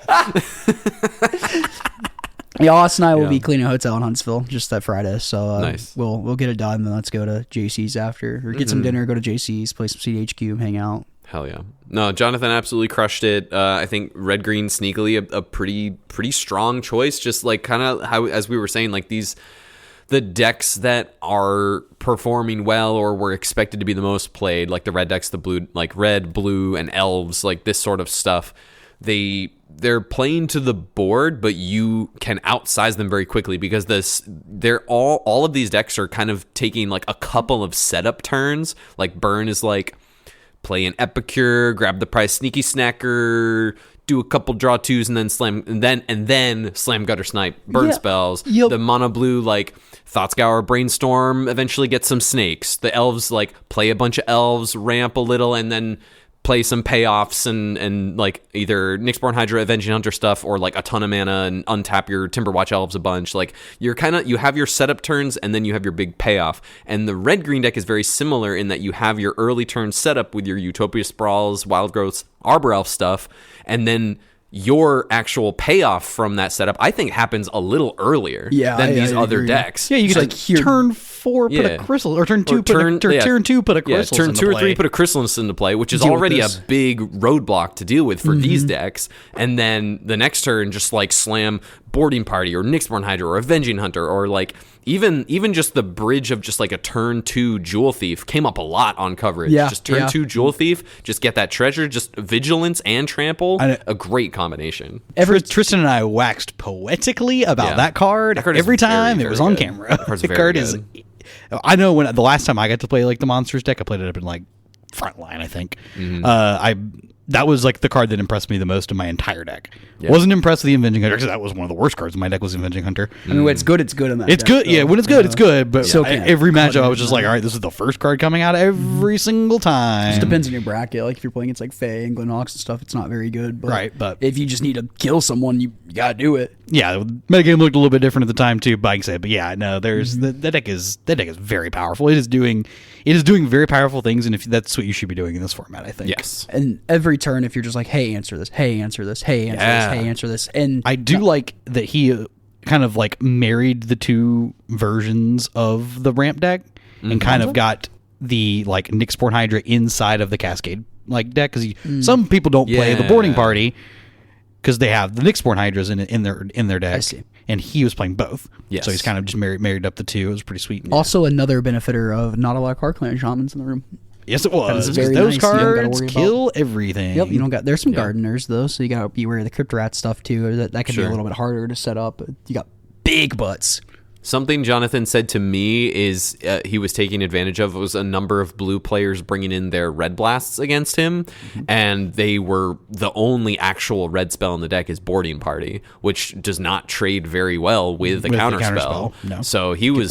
Yeah, Austin and I will be cleaning a hotel in Huntsville just that Friday, so nice. We'll get it done, then let's go to JC's after, or get some dinner, go to JC's, play some CGCup, hang out. Hell yeah. No, Jonathan absolutely crushed it. I think red green sneakily a pretty strong choice. Just like kind of how, as we were saying, like the decks that are performing well or were expected to be the most played, like the red decks, the blue, like red, blue, and elves, like this sort of stuff. They're playing to the board, but you can outsize them very quickly because they're all of these decks are kind of taking like a couple of setup turns. Like Burn is like, play an Epicure, grab the prize Sneaky Snacker, do a couple draw twos, and then slam, and then slam Gutter Snipe, burn spells. Yep. The mono blue like Thought Scour, Brainstorm, eventually get some snakes. The elves like play a bunch of elves, ramp a little, and then play some payoffs and like either Nixborn Hydra, Avenging Hunter stuff, or like a ton of mana and untap your Timberwatch Elves a bunch. Like you have your setup turns and then you have your big payoff. And the red green deck is very similar in that you have your early turn setup with your Utopia Sprawls, Wild Growths, Arbor Elf stuff, and then your actual payoff from that setup, I think, happens a little earlier than these other decks. Yeah, you can like turn 4 put a crystal, or turn 2 turn 2 put a crystal. Turn 2 or 3 put a Chrysalis into play, which is already a big roadblock to deal with for these decks. And then the next turn, just like slam Boarding Party or Nixborn Hydra or Avenging Hunter, or like even just the bridge of just like a turn 2 Jewel Thief came up a lot on coverage. Just turn 2 Jewel Thief, just get that treasure, just Vigilance and Trample, a great combination. Tristan and I waxed poetically about that card every time it was on camera. The card is... I know when the last time I got to play like the Monsters deck, I played it up in like Frontline, I think. That was like the card that impressed me the most in my entire deck. Wasn't impressed with the Avenging Hunter because that was one of the worst cards in my deck was Avenging Hunter. I mean, when it's good, it's good in that It's deck, good, though. when it's good, it's good. But every matchup, I was just like, it. all right, this is the first card coming out every single time. It depends on your bracket. Like if you're playing against like Fae and Glennox and stuff, it's not very good. But but if you just need to kill someone, you gotta do it. Yeah, the metagame looked a little bit different at the time too, but I can say, but yeah, no, there's the deck is very powerful. It is doing very powerful things, and if that's what you should be doing in this format, I think. Yes. And every turn, if you're just like, hey, answer this, hey, answer this, hey, answer this, hey, answer this, and I do like that he kind of like married the two versions of the ramp deck and kind of got the like Nixborn Hydra inside of the Cascade like deck because some people don't play the Boarding Party because they have the Nixborn Hydras in their deck. I see. And he was playing both. Yes. So he's kind of just married up the two. It was pretty sweet. Also another benefitter of not a lot of card clan shamans in the room. Yes, it was. Very those nice. You don't gotta cards worry kill everything. Yep, you don't got. There's some gardeners though, so you gotta be aware of the Crypt Rat stuff too. That can be a little bit harder to set up. You got big butts, Something Jonathan said to me is he was taking advantage of was a number of blue players bringing in their red blasts against him, and they were the only actual red spell in the deck is Boarding Party, which does not trade very well with the counter spell. No. So he was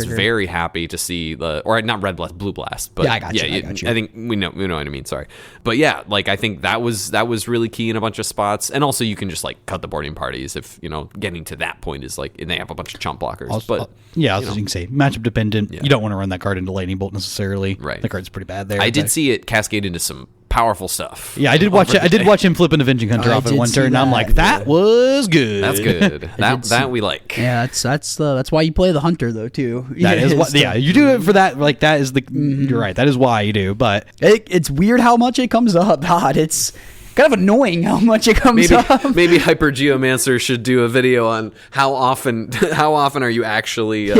very happy to see not red blast, blue blast. But I got you. I think we know what I mean. Sorry, but yeah, like I think that was really key in a bunch of spots, and also you can just like cut the Boarding Parties if getting to that point is like, and they have a bunch of chump blockers. But yeah, as you can say, matchup dependent. Yeah. You don't want to run that card into Lightning Bolt necessarily. Right. The card's pretty bad there. I did see it cascade into some powerful stuff. Yeah, I did watch it. I did watch him flip an Avenging Hunter off at one turn, and I'm like, that was good. That's good. that we like. Yeah, that's why you play the Hunter though too. That is what. Yeah, you do it for that. Like that is the. You're right. That is why you do. But it's weird how much it comes up. God, it's kind of annoying how much it comes up. Maybe Hyper Geomancer should do a video on how often are you actually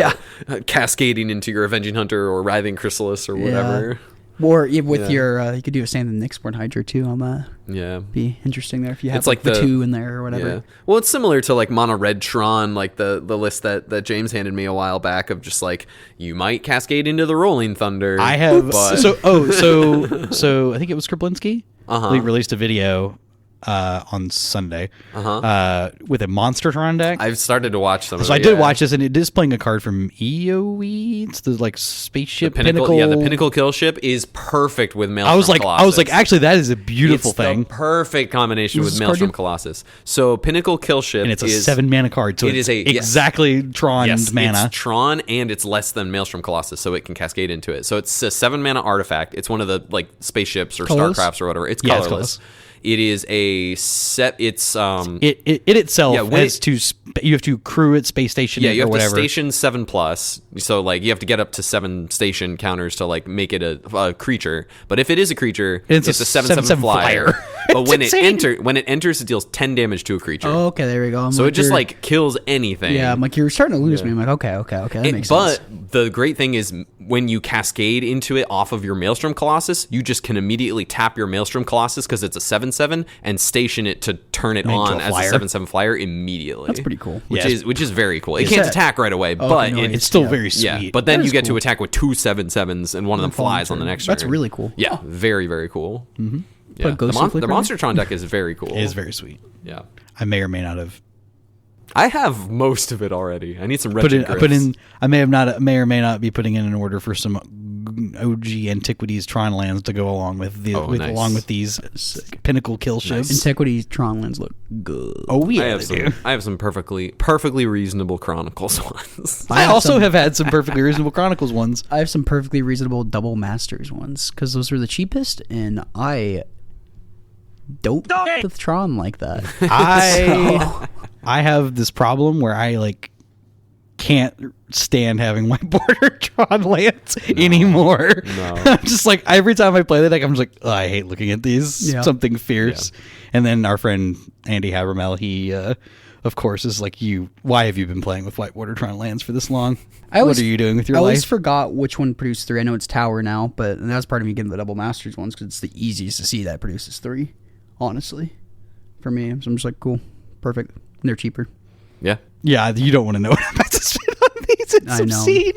cascading into your Avenging Hunter or Writhing Chrysalis or whatever. Or with your, you could do a Sand and Nyxborn Hydra too on that. Yeah. Be interesting there if you have it's like the two in there or whatever. Yeah. Well, it's similar to like Mono Red Tron, like the list that James handed me a while back of just like, you might cascade into the Rolling Thunder. I have. So I think it was Skriplinski. He released a video on Sunday with a Monstertron deck. I've started to watch some of it. So I did watch this, and it is playing a card from EOE. It's the like spaceship pinnacle. Yeah, the Pinnacle Kill Ship is perfect with Maelstrom Colossus. I was like, actually, that is a beautiful thing. The perfect combination with Maelstrom Colossus. So Pinnacle Kill Ship, and it's a 7 mana card. So it's exactly Tron mana. It's Tron, and it's less than Maelstrom Colossus, so it can cascade into it. So it's a 7 mana artifact. It's one of the like spaceships or Starcrafts or whatever. It's colorless. It's colorless. It is a set. It's it itself has to. You have to crew it, space station. Yeah, you have to station 7+. So like you have to get up to 7 station counters to like make it a creature. But if it is a creature, it's a 7/7 flyer. But when it enters, it deals 10 damage to a creature. Oh, okay, there we go. So it just like kills anything. Yeah, I'm like, you're starting to lose me. I'm like, okay, that makes sense. But the great thing is when you cascade into it off of your Maelstrom Colossus, you just can immediately tap your Maelstrom Colossus because it's a 7/7 and station it to turn it on as a 7/7 flyer immediately. That's pretty cool. Which is very cool. It can't attack right away, but it's still very sweet. Yeah, but then you get to attack with 2 7/7s and one of them flies on the next turn. That's really cool. Yeah, very, very cool. Mm-hmm. Yeah. The Monstertron deck is very cool. It is very sweet. Yeah. I may or may not have. I have most of it already. I need some Wretched Grifts. I may or may not be putting in an order for some OG Antiquities Tron lands to go along with along with these Pinnacle Kill Ships. Antiquities Tron lands look good. Oh yeah, I have some perfectly reasonable Chronicles ones. I also have had some perfectly reasonable Chronicles ones. I have some perfectly reasonable Double Masters ones because those are the cheapest, and I don't with Tron like that. I have this problem where I like can't stand having my border Tron lands anymore. No. I'm just like, every time I play the deck, I'm just like, oh, I hate looking at these. Yeah. Something fierce. Yeah. And then our friend Andy Habermel, he of course is like, why have you been playing with white border Tron lands for this long? What are you doing with your life? I always forgot which one produced 3. I know it's Tower now, but that was part of me getting the Double Masters ones because it's the easiest to see that produces 3, honestly, for me. So I'm just like, cool, perfect. And they're cheaper. Yeah. Yeah, you don't want to know what I'm about to spend on these. It's obscene.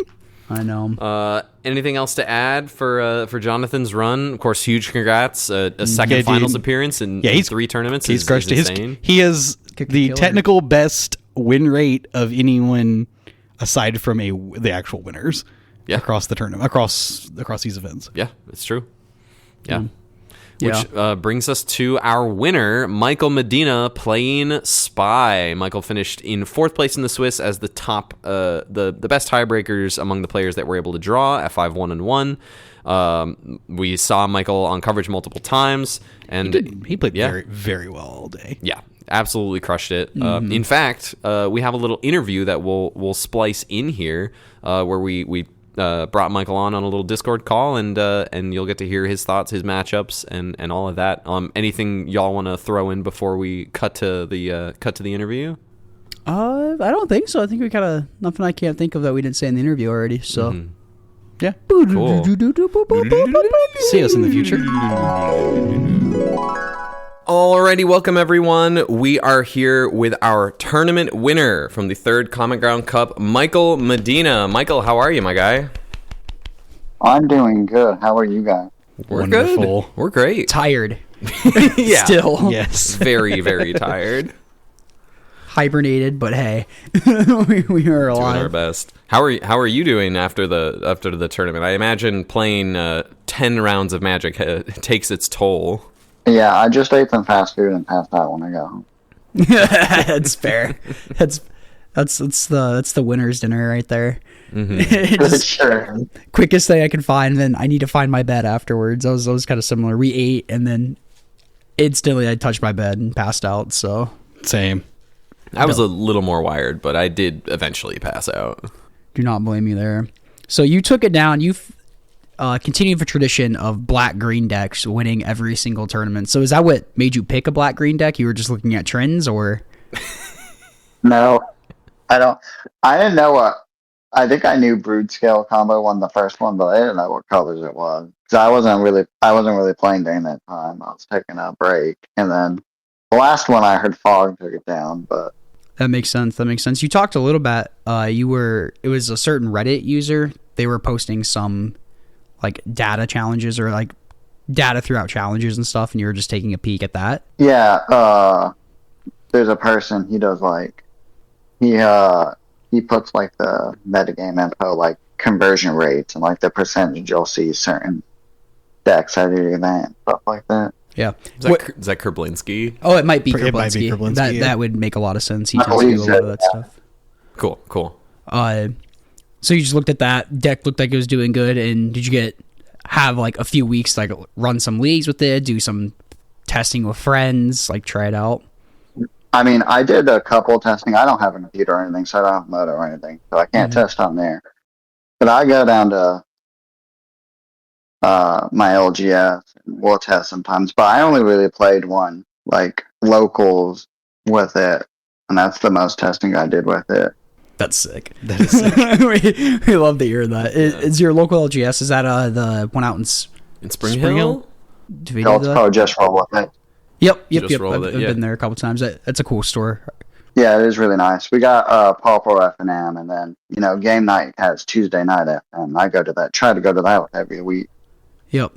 I know. Anything else to add for Jonathan's run? Of course, huge congrats. A second finals appearance in 3 tournaments. He's crushed it. Insane. He has the technical best win rate of anyone aside from the actual winners. Yeah. Across the tournament, across these events. Yeah, it's true. Yeah. Which brings us to our winner, Michael Modena, playing Spy. Michael finished in 4th place in the Swiss as the top, the best tiebreakers among the players that were able to draw, F5 1-1. We saw Michael on coverage multiple times, and he played very, very well all day. Yeah, absolutely crushed it. In fact, we have a little interview that we'll splice in here, where we brought Michael on a little Discord call, and you'll get to hear his thoughts, his matchups, and all of that. Anything y'all want to throw in before we cut to the interview? I don't think so. I think we kind of nothing I can't think of that we didn't say in the interview already. So, yeah, cool. See us in the future. Alrighty, welcome everyone. We are here with our tournament winner from the third Common Ground Cup, Michael Modena. Michael, how are you, my guy? I'm doing good. How are you guys? We're Wonderful. good. We're great. Tired. Yeah. Still. Yes. Very, very tired. Hibernated, but hey, we are alive. Doing our best. How are you doing after the tournament? I imagine playing 10 rounds of Magic takes its toll. Yeah, I just ate some fast food and passed out when I got home. That's fair. That's the winner's dinner right there. Mm-hmm. Just Sure. quickest thing I can find, and then I need to find my bed afterwards. That was kind of similar. We ate, and then instantly I touched my bed and passed out. So Same. I was a little more wired, but I did eventually pass out. do not blame you there. So you took it down. You've continued the tradition of black-green decks winning every single tournament. So is that what made you pick a black-green deck? You were just looking at trends, or? No, I don't. I didn't know what. I think I knew Brood Scale combo won the first one, but I didn't know what colors it was. So I wasn't really playing during that time. I was taking a break, and then the last one I heard Fog took it down, but. That makes sense. You talked a little bit. It was a certain Reddit user. They were posting some like data challenges or like data throughout challenges and stuff, and you were just taking a peek at that. Yeah, there's a person, he does like, he puts like the metagame info, like conversion rates and like the percentage you'll see certain decks at any event, stuff like that. Yeah. Is that Kerblinski? Oh, it might be It might be Kerblinski. Kerblinski, That would make a lot of sense. He Oh, tends to he do a lot said of that that. stuff. Cool. So you just looked at that deck, looked like it was doing good, and did you have like a few weeks to like run some leagues with it, do some testing with friends, like try it out? I mean, I did a couple testing. I don't have a computer or anything, so I don't have Moto or anything, so I can't test on there. But I go down to my LGS and we'll test sometimes. But I only really played one, like locals with it, and that's the most testing I did with it. That's sick. That is sick. we love to hear that. Is your local LGS, is that the one out in Spring Spring Hill? Hill? Do we So do it's that? probably just roll with it. Yep. Just roll I've with it, yeah. been there a couple times. That's a cool store. Yeah, it is really nice. We got Pauper F&M, and then game night has Tuesday night FM. I go to that. Try to go to that every week. Yep.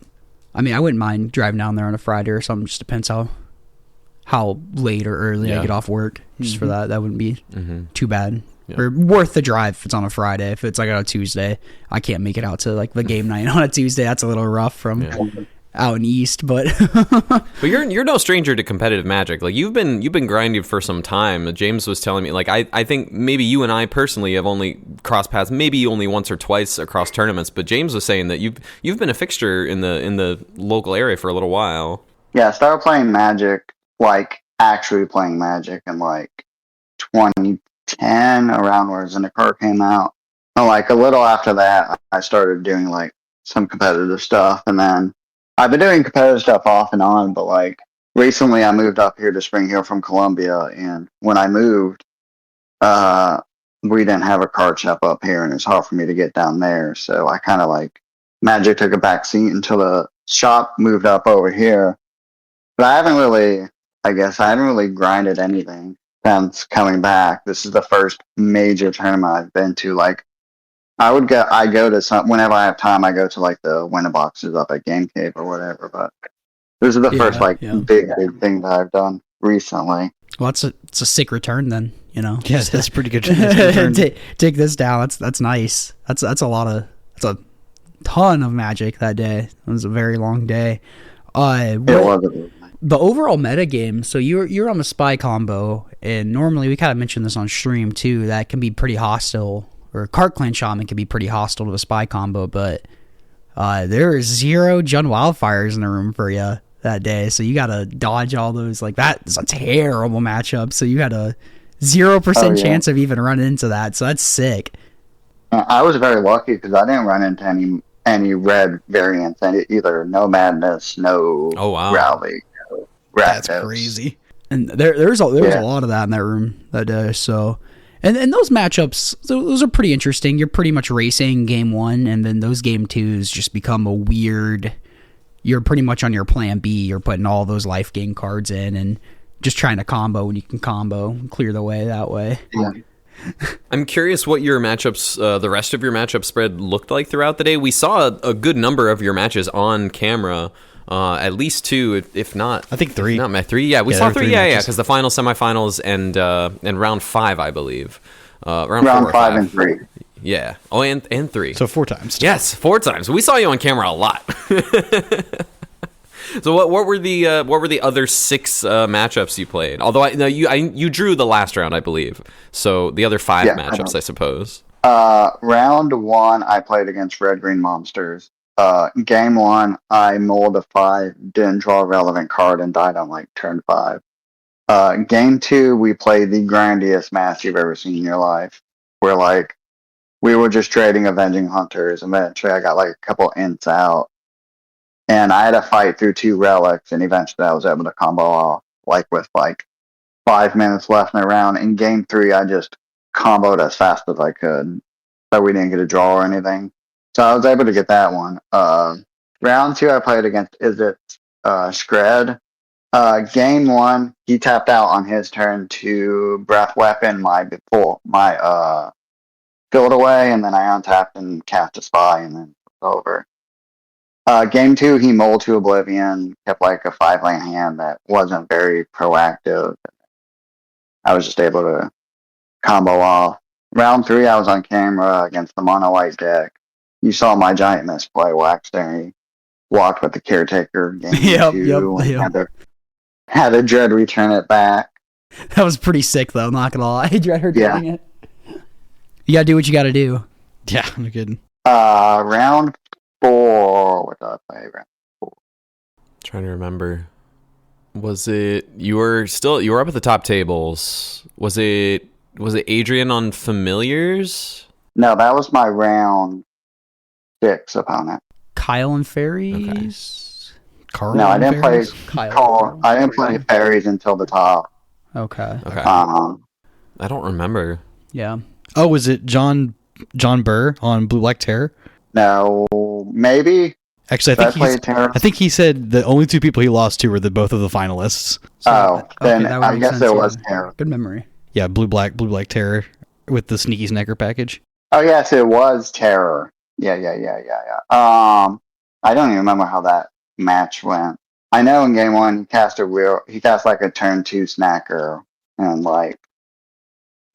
I mean, I wouldn't mind driving down there on a Friday or something. Just depends how late or early I get off work. Just for that wouldn't be too bad. Yeah. Or worth the drive if it's on a Friday. If it's like on a Tuesday, I can't make it out to like the game night on a Tuesday. That's a little rough from out in East, but But you're no stranger to competitive Magic. Like you've been grinding for some time. James was telling me, like I think maybe you and I personally have only crossed paths maybe only once or twice across tournaments. But James was saying that you've been a fixture in the local area for a little while. Yeah, I started playing Magic, like actually playing Magic in like 2010, around where Zendikar came out. And like a little after that, I started doing like some competitive stuff, and then I've been doing competitive stuff off and on, but like recently I moved up here to Spring Hill from Columbia, and when I moved, we didn't have a card shop up here, and it's hard for me to get down there. So I kind of like Magic took a back seat until the shop moved up over here. But I haven't really grinded anything since coming back. This is the first major tournament I've been to. Like I go to some, whenever I have time, I go to like the winter boxes up at Game Cave or whatever, but this is the first big thing that I've done recently. well, it's a sick return then. Yes, that's pretty good. Take this down. That's nice. That's a ton of Magic that day. It was a very long day. It was The overall meta game. So you're on the spy combo, and normally we kind of mentioned this on stream too. That can be pretty hostile, or Cart Clan Shaman can be pretty hostile to the spy combo. But there is 0 Jund Wildfires in the room for you that day, so you got to dodge all those. Like that's a terrible matchup. So you had a 0% chance of even running into that. So that's sick. I was very lucky because I didn't run into any red variants, and either no Madness, no Rally. That's crazy. And there's a lot of that in that room that day. So, and those matchups, those are pretty interesting. You're pretty much racing game 1, and then those game 2s just become a weird. you're pretty much on your plan B. You're putting all those life gain cards in and just trying to combo when you can combo and clear the way that way. Yeah. I'm curious what your matchups, the rest of your matchup spread looked like throughout the day. We saw a good number of your matches on camera, at least 2, if not. I think 3. Not 3. Yeah, we saw 3. Yeah, because the final, semifinals, and round 5, I believe. Round 5 and 3. Yeah. Oh, and 3. So 4 times. Yes, 4 times. We saw you on camera a lot. So what were the other 6 matchups you played? Although you drew the last round, I believe. So the other 5 matchups, I suppose. Round 1, I played against Red Green Monsters. Game 1, I mulled a 5, didn't draw a relevant card, and died on like turn 5. Game 2, we played the grindiest match you've ever seen in your life. Where like we were just trading Avenging Hunters, and eventually I got like a couple ints out. And I had to fight through 2 relics, and eventually I was able to combo off, like with like 5 minutes left in the round. In game 3, I just comboed as fast as I could, so we didn't get a draw or anything. So I was able to get that one. Round 2, I played against Skred. Game 1, he tapped out on his turn to Breath Weapon my Field Away, and then I untapped and cast a Spy, and then it was over. Game 2, he mulled to Oblivion, kept like a 5-lane hand that wasn't very proactive. I was just able to combo off. Round 3, I was on camera against the mono white deck. You saw my giant misplay, Waxberry. Walked with the Caretaker. Game 2, had a Dread return it back. That was pretty sick, though. I'm not gonna lie. Dread returning it. You gotta do what you gotta do. Yeah, I'm kidding. Round 4. What did I play? Round 4. Trying to remember. Was it you were up at the top tables? Was it Adrian on Familiars? No, that was my round 6 opponent. Kyle and Fairies. Okay. Carl. No, I didn't play Kyle. I didn't play Fairies until the top. Okay. I don't remember. Yeah. Oh, was it John Burr on Blue Black Terror? No, maybe. Actually, I think he said the only 2 people he lost to were both of the finalists. Then I guess it was Terror. Good memory. Yeah, Blue Black Terror with the Sneaky Snacker package. Oh yes, it was Terror. Yeah. I don't even remember how that match went. I know in game 1 he cast like a turn 2 snacker, and like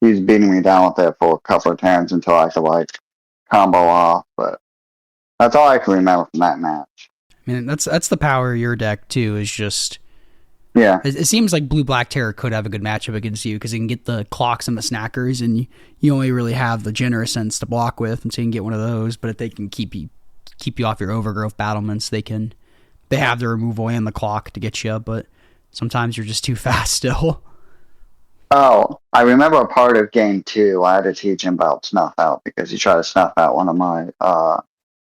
he's beating me down with it for a couple of turns until I could like combo off, but that's all I can remember from that match. I mean, that's the power of your deck too. Is just It seems like Blue Black Terror could have a good matchup against you because you can get the clocks and the snackers, and you only really have the Generous Sense to block with, and so you can get one of those. But if they can keep you off your Overgrowth battlements, they have the removal and the clock to get you. But sometimes you're just too fast still. Oh, I remember a part of game 2. I had to teach him about Snuff Out because he tried to snuff out one of my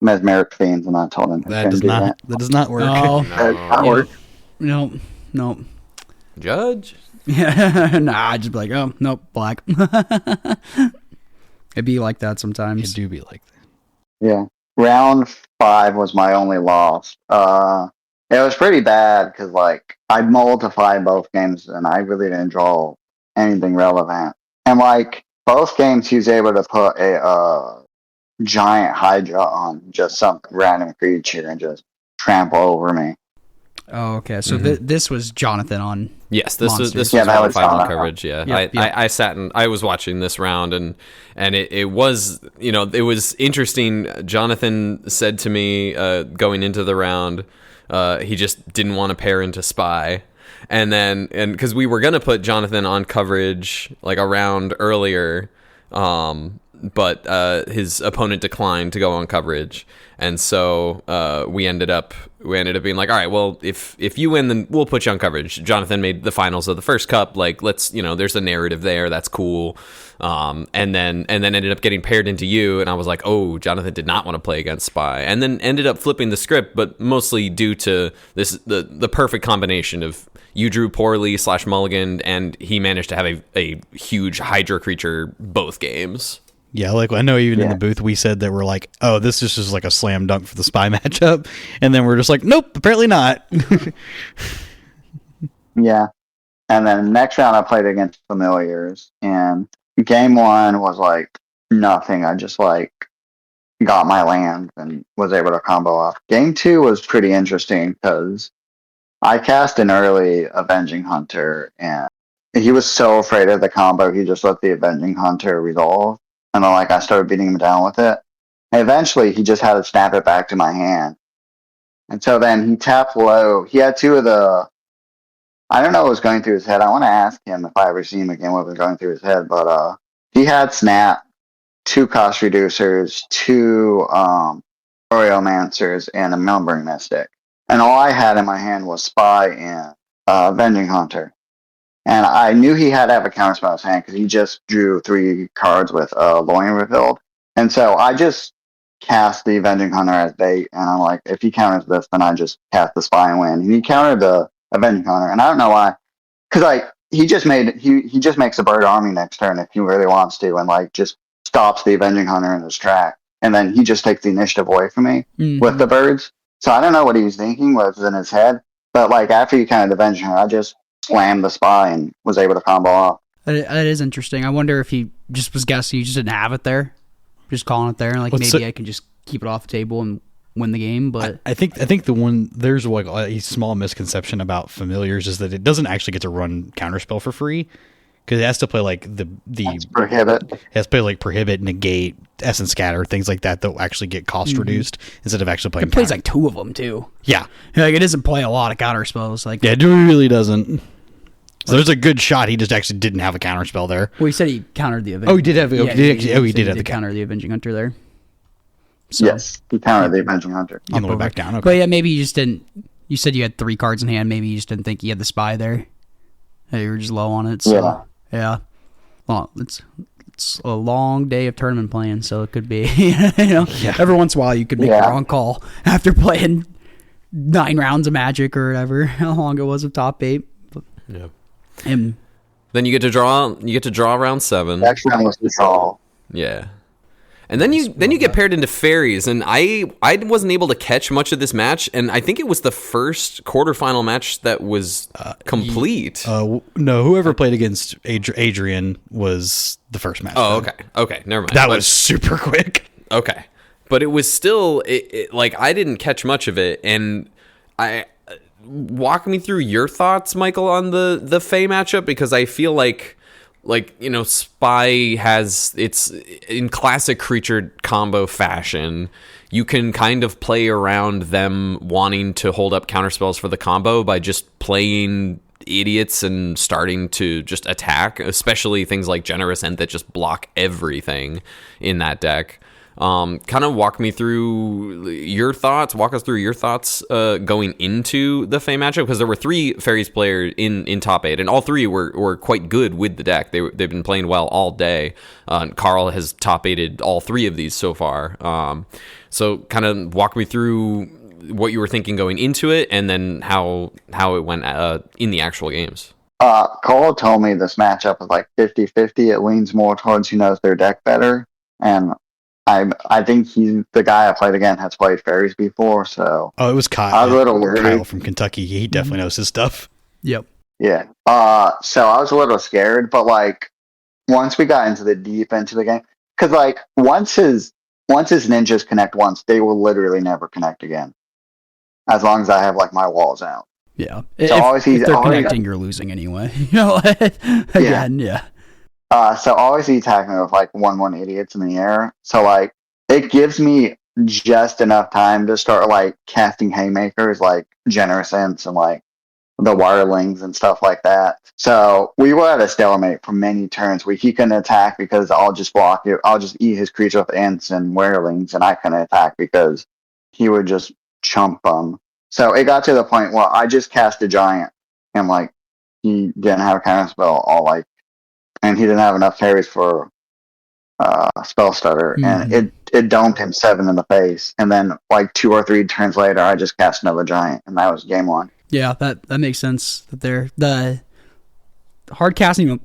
Mesmeric Fiends, and I told him that does not work. Oh, work. No. Judge? Yeah, nah, I'd just be like, oh, nope, black. It'd be like that sometimes. It do be like that. Yeah. Round 5 was my only loss. It was pretty bad because, like, I mulled to 5 both games, and I really didn't draw anything relevant. And, like, both games he was able to put a giant Hydra on just some random creature and just trample over me. Oh, okay. So this was Jonathan on. Yes, this was round 5 on coverage. Yeah, I sat and I was watching this round, and it was it was interesting. Jonathan said to me going into the round, he just didn't want to pair into Spy, and because we were gonna put Jonathan on coverage like a round earlier, but his opponent declined to go on coverage, and so we ended up being like, all right, well, if you win, then we'll put you on coverage. Jonathan made the finals of the first cup. Like, let's, there's a narrative there. That's cool. And then ended up getting paired into you. And I was like, oh, Jonathan did not want to play against Spy. And then ended up flipping the script, but mostly due to the perfect combination of you drew poorly / mulligan, and he managed to have a huge Hydra creature both games. Yeah, like I know even in the booth we said that we're like, oh, this is just like a slam dunk for the spy matchup, and then we're just like, nope, apparently not. Yeah. And then next round I played against familiars, and game one was like nothing. I just like got my land and was able to combo off. Game two was pretty interesting because I cast an early Avenging Hunter, and he was so afraid of the combo, he just let the Avenging Hunter resolve. And then, like, I started beating him down with it. And eventually, he just had to snap it back to my hand. And so then he tapped low. He had two of the. I don't know what was going through his head. I want to ask him if I ever see him again what was going through his head. But he had snap, two cost reducers, two Oriomancers, and a Melbourne Mystic. And all I had in my hand was Spy and Avenging Hunter. And I knew he had to have a counterspell in his hand because he just drew 3 cards with Loin revealed. And so I just cast the Avenging Hunter as bait, and I'm like, if he counters this, then I just cast the Spy and win. And he countered the Avenging Hunter, and I don't know why. Because like he just makes a bird army next turn if he really wants to, and like just stops the Avenging Hunter in his track. And then he just takes the initiative away from me with the birds. So I don't know what he was thinking, what was in his head. But like after he countered the Avenging Hunter, I just slammed the Spy and was able to combo off. That is interesting. I wonder if he just was guessing you just didn't have it there, just calling it there, and like maybe I can just keep it off the table and win the game. But I think the one there's like a small misconception about familiars is that it doesn't actually get to run counterspell for free because it has to play like the prohibit. It has to play like prohibit, negate, essence scatter, things like that will actually get cost reduced instead of actually playing. It plays like 2 of them too. Yeah, like it doesn't play a lot of counterspells. Like it really doesn't. So there's a good shot he just actually didn't have a counterspell there. Well, he said he countered the Avenging. Oh, he did have. Yeah, he did have the counter the Avenging Hunter there. So, yes, he countered the Avenging Hunter on the way back down. Okay. But yeah, maybe you just didn't. You said you had 3 cards in hand. Maybe you just didn't think you had the Spy there. You were just low on it. So, yeah. Well, it's a long day of tournament playing, so it could be. Every once in a while you could make the wrong call after playing 9 rounds of Magic or whatever. How long it was with top 8. Yeah. And then you get to draw round 7. Next round was the draw. Yeah. And then you get paired into fairies, and I wasn't able to catch much of this match, and I think it was the first quarterfinal match that was complete. No, whoever played against Adrian was the first match. Oh, okay, never mind. That was super quick. Okay, but it was still like I didn't catch much of it, and I walk me through your thoughts, Michael, on the Fae matchup because I feel like Spy has it's in classic creature combo fashion. You can kind of play around them wanting to hold up counterspells for the combo by just playing idiots and starting to just attack, especially things like Generous End that just block everything in that deck. Kind of walk us through your thoughts going into the Fae matchup, because there were 3 Fairies players in top 8, and all 3 were quite good with the deck. They've been playing well all day. Carl has top 8'd all 3 of these so far. So kind of walk me through what you were thinking going into it, and then how it went in the actual games. Carl told me this matchup is like 50-50. It leans more towards he knows their deck better, and I think the guy I played against has played Fairies before, so. Oh, it was Kyle. I was a little worried. Kyle from Kentucky. He definitely knows his stuff. Yep. Yeah. So I was a little scared, but like once we got into the deep into the game, because like once his ninjas connect once, they will literally never connect again, as long as I have like my walls out. Yeah. So if they're connecting, you're losing anyway. Again, yeah. So always he attacked me with like 1/1 idiots in the air. So like it gives me just enough time to start like casting haymakers like Generous Ends and like the wirelings and stuff like that. So we were at a stalemate for many turns where he couldn't attack because I'll just block it. I'll just eat his creature with Ents and wirelings, and I couldn't attack because he would just chump them. So it got to the point where I just cast a giant and like he didn't have a counterspell and he didn't have enough fairies for spell stutter, and it domed him 7 in the face. And then like 2 or 3 turns later, I just cast another giant, and that was game 1. Yeah, that makes sense. That the hard casting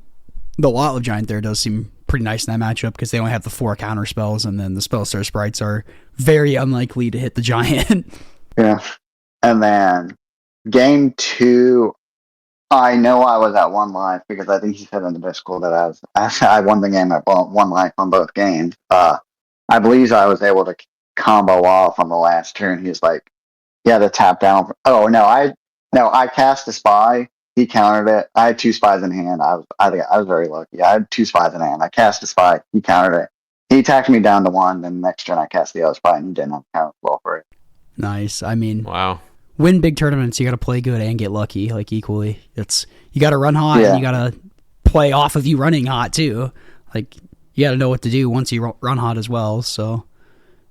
the Lot of Giant there does seem pretty nice in that matchup because they only have the 4 counter spells, and then the Spellstar sprites are very unlikely to hit the giant. Yeah. And then game 2, I know I was at 1 life because I think he said in the Discord that I won the game at 1 life on both games. I believe I was able to combo off on the last turn. He's like, he had to tap down. Oh no, I cast a spy. He countered it. I had 2 spies in hand. I was very lucky. I had 2 spies in hand. I cast a spy. He countered it. He attacked me down to 1. Then the next turn I cast the other spy, and he didn't have counter spell for it. Nice. I mean, wow. Win big tournaments, you got to play good and get lucky, like equally. You got to run hot, and you got to play off of you running hot too. Like you got to know what to do once you run hot as well. So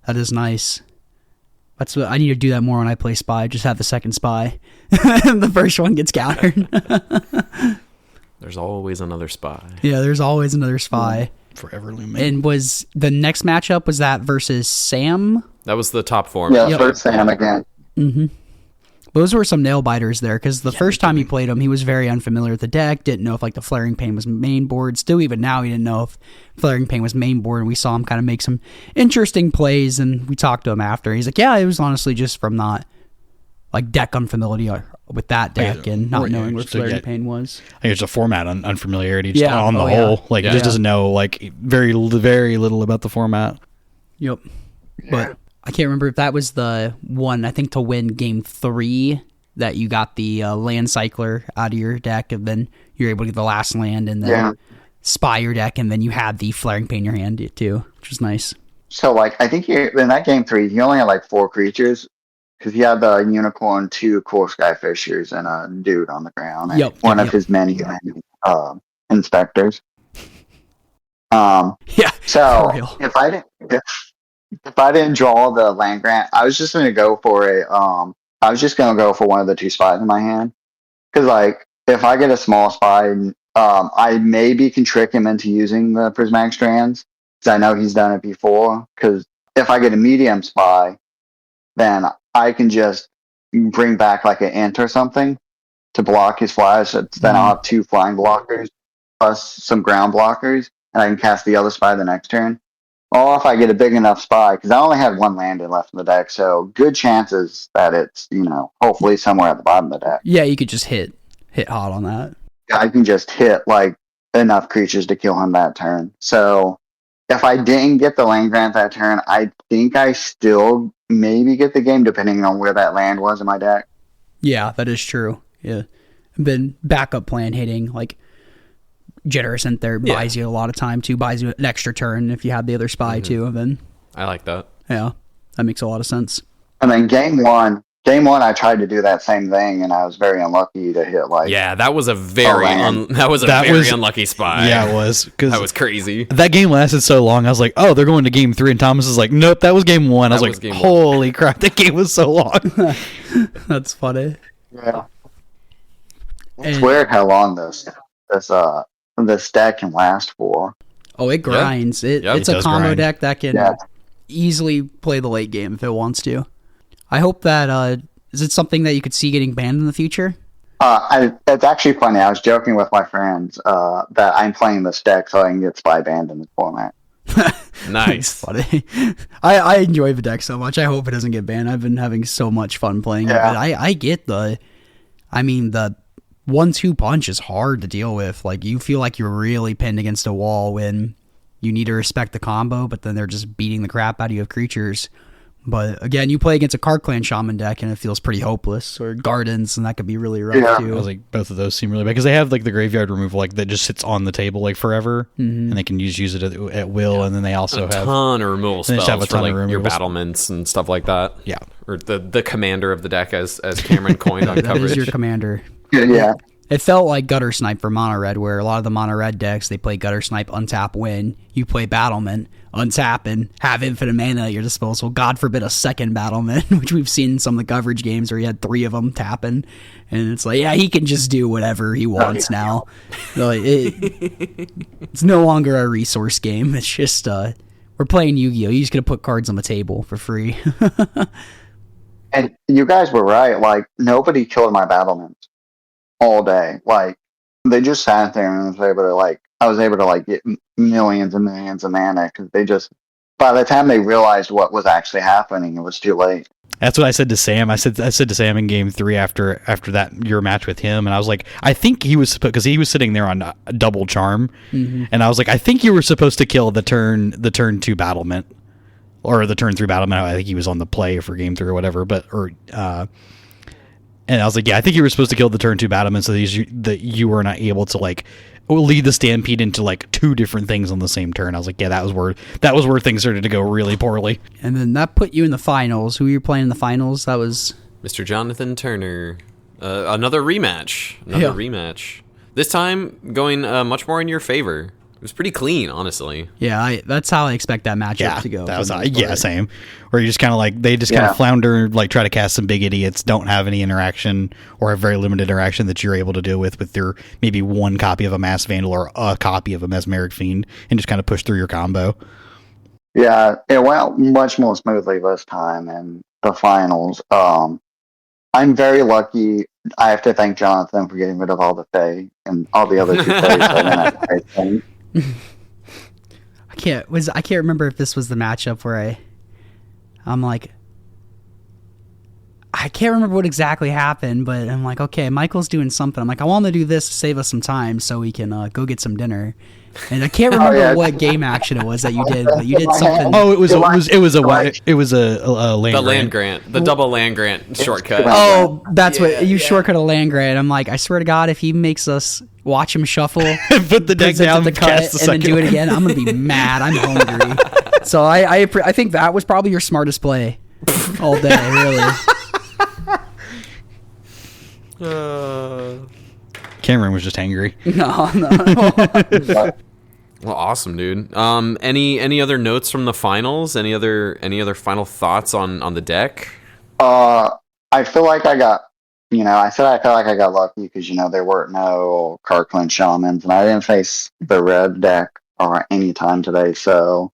that is nice. That's what I need to do that more when I play spy. Just have the second spy, the first one gets countered. There's always another spy. Yeah, there's always another spy. Forever looming. And was the next matchup, was that versus Sam? That was the top 4. Yeah, versus Sam again. Mm-hmm. Those were some nail biters there, because the first time he played him, he was very unfamiliar with the deck, didn't know if like the Flaring Pain was main board. Still, even now, he didn't know if Flaring Pain was main board, and we saw him kind of make some interesting plays, and we talked to him after. He's like, yeah, it was honestly just from not like deck unfamiliarity with that deck and not knowing what Flaring Pain was. I think it's a format unfamiliarity just on the whole. Like, he just doesn't know like very little about the format. Yep. But I can't remember if that was the one, I think, to win game 3 that you got the land cycler out of your deck, and then you're able to get the last land and then spy your deck, and then you had the Flaring Pain in your hand too, which was nice. So, like, I think in that game 3, he only had like 4 creatures because he had the unicorn, 2 core sky fishers, and a dude on the ground. And one of his many inspectors. So if I didn't draw the land grant, I was just gonna go for one of the 2 spies in my hand. Because like if I get a small spy, I maybe can trick him into using the prismatic strands because I know he's done it before. Because if I get a medium spy, then I can just bring back like an int or something to block his flies. So then I'll have 2 flying blockers plus some ground blockers, and I can cast the other spy the next turn. Or if I get a big enough spy, because I only had 1 landed left in the deck, so good chances that it's, hopefully somewhere at the bottom of the deck. Yeah, you could just hit hot on that. I can just hit, like, enough creatures to kill him that turn. So, if I didn't get the land grant that turn, I think I still maybe get the game, depending on where that land was in my deck. Yeah, that is true. Yeah. Been backup plan hitting, like, Generous in there buys you a lot of time too, buys you an extra turn if you have the other spy too. Then I like that. Yeah, that makes a lot of sense. And then game one, I tried to do that same thing, and I was very unlucky to hit like. Yeah, that was a very unlucky spy. Yeah, it was that was crazy. That game lasted so long. I was like, oh, they're going to game 3, and Thomas is like, nope, that was game 1. I was like, holy crap, that game was so long. That's funny. Yeah, it's weird how long this deck can last for. Oh, it grinds. It's a combo deck that can easily play the late game if it wants to. I hope that is it something that you could see getting banned in the future? It's actually funny. I was joking with my friends that I'm playing this deck so I can get spy banned in this format. Nice. Funny. I enjoy the deck so much. I hope it doesn't get banned. I've been having so much fun playing it. But I get the 1-2 punch is hard to deal with. Like, you feel like you're really pinned against a wall when you need to respect the combo, but then they're just beating the crap out of you of creatures. But again, you play against a Card Clan Shaman deck and it feels pretty hopeless, or Gardens, and that could be really rough too. I was like, both of those seem really bad because they have like the graveyard removal that just sits on the table like forever, and they can use it at will, and then they also have a ton of removal spells for like your battlements and stuff like that. Yeah, or the commander of the deck, as Cameron coined on coverage. That is your commander. Yeah. It felt like Gutter Snipe for Mono Red, where a lot of the Mono Red decks, they play Gutter Snipe, untap, win. You play Battlement, untap, and have infinite mana at your disposal. God forbid a second Battlement, which we've seen in some of the coverage games where he had 3 of them tapping. And it's like, yeah, he can just do whatever he wants now. Like, it's no longer a resource game. It's just, we're playing Yu-Gi-Oh! You're just going to put cards on the table for free. And you guys were right. Like, nobody killed my Battlements all day. Like, they just sat there and was able to, like, I was able to like get millions and millions of mana because they just, by the time they realized what was actually happening, it was too late. That's what I said to Sam. I said to Sam in game 3 after that your match with him, and I was like, I think he was supposed, because he was sitting there on a double charm, and I was like, I think you were supposed to kill the turn 2 battlement, or the turn 3 battlement. I think he was on the play for game 3 or whatever, and I was like, yeah, I think you were supposed to kill the turn 2 battlement so that you were not able to like lead the stampede into like 2 different things on the same turn. I was like, yeah, that was where things started to go really poorly. And then that put you in the finals. Who were you playing in the finals? That was Mr. Jonathan Turner. Another rematch. Rematch. This time going much more in your favor. It was pretty clean, honestly. Yeah, that's how I expect that matchup to go. That was same. Where you just kind of like they just kind of flounder, like try to cast some big idiots, don't have any interaction or have very limited interaction that you're able to deal with their maybe one copy of a Mass Vandal or a copy of a Mesmeric Fiend, and just kind of push through your combo. Yeah, it went much more smoothly this time in the finals. I'm very lucky. I have to thank Jonathan for getting rid of all the Fae and all the other 2 plays. So I didn't have to face them. I can't remember if this was the matchup where I'm like, I can't remember what exactly happened, but I'm like, okay, Michael's doing something. I'm like, I want to do this to save us some time so we can go get some dinner. And I can't remember what game action it was that you did, but you did something. Oh, it was a land the land grant, the double land grant shortcut. Oh, that's what you shortcut a land grant. I'm like, I swear to God, if he makes us watch him shuffle, put the deck down, the cut, and then do it again, I'm gonna be mad. I'm hungry. So I think that was probably your smartest play all day, really. Cameron was just angry. No. Well, awesome, dude. Any other notes from the finals? Any other final thoughts on the deck? I feel like I got, I feel like I got lucky because there were no Karkland Shamans, and I didn't face the red deck or any time today. So,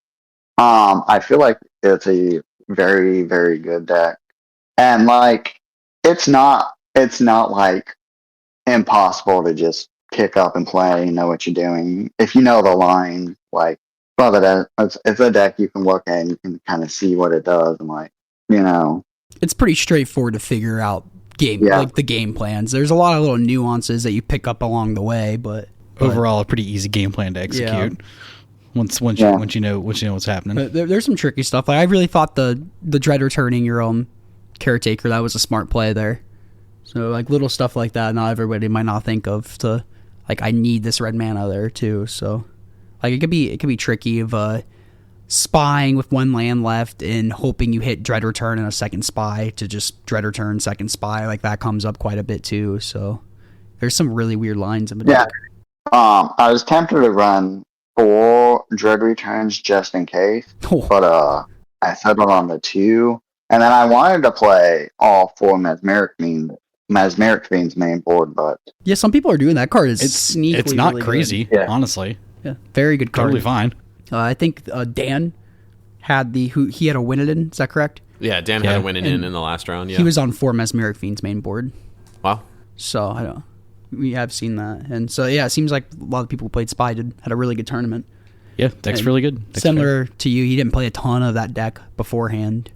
I feel like it's a very, very good deck, and like it's not like impossible to just pick up and play. You know what you're doing if you know the line. Like, well, it's a deck you can look at and you can kind of see what it does, and it's pretty straightforward to figure out like the game plans. There's a lot of little nuances that you pick up along the way, but overall a pretty easy game plan to execute. Once you know what's happening. But there's some tricky stuff. Like I really thought the dread returning your own caretaker, that was a smart play there. So like little stuff like that, not everybody might not think of to like I need this red mana there too. So like it could be tricky of spying with 1 land left and hoping you hit dread return and a second spy to just dread return second spy. Like that comes up quite a bit too. So there's some really weird lines in the deck. I was tempted to run 4 dread returns just in case, but I settled on the 2, and then I wanted to play all 4 Mesmeric Fiends main board, but yeah, some people are doing that card. It's sneakily it's not really crazy, honestly. Yeah, very good card. Totally fine. I think Dan had he had a Winnenden. Is that correct? Yeah, Dan had a Winnenden in the last round. Yeah, he was on 4 Mesmeric Fiends main board. Wow. So we have seen that, and so yeah, it seems like a lot of people who played Spy had a really good tournament. Yeah, deck's really good. Similar to you, he didn't play a ton of that deck beforehand.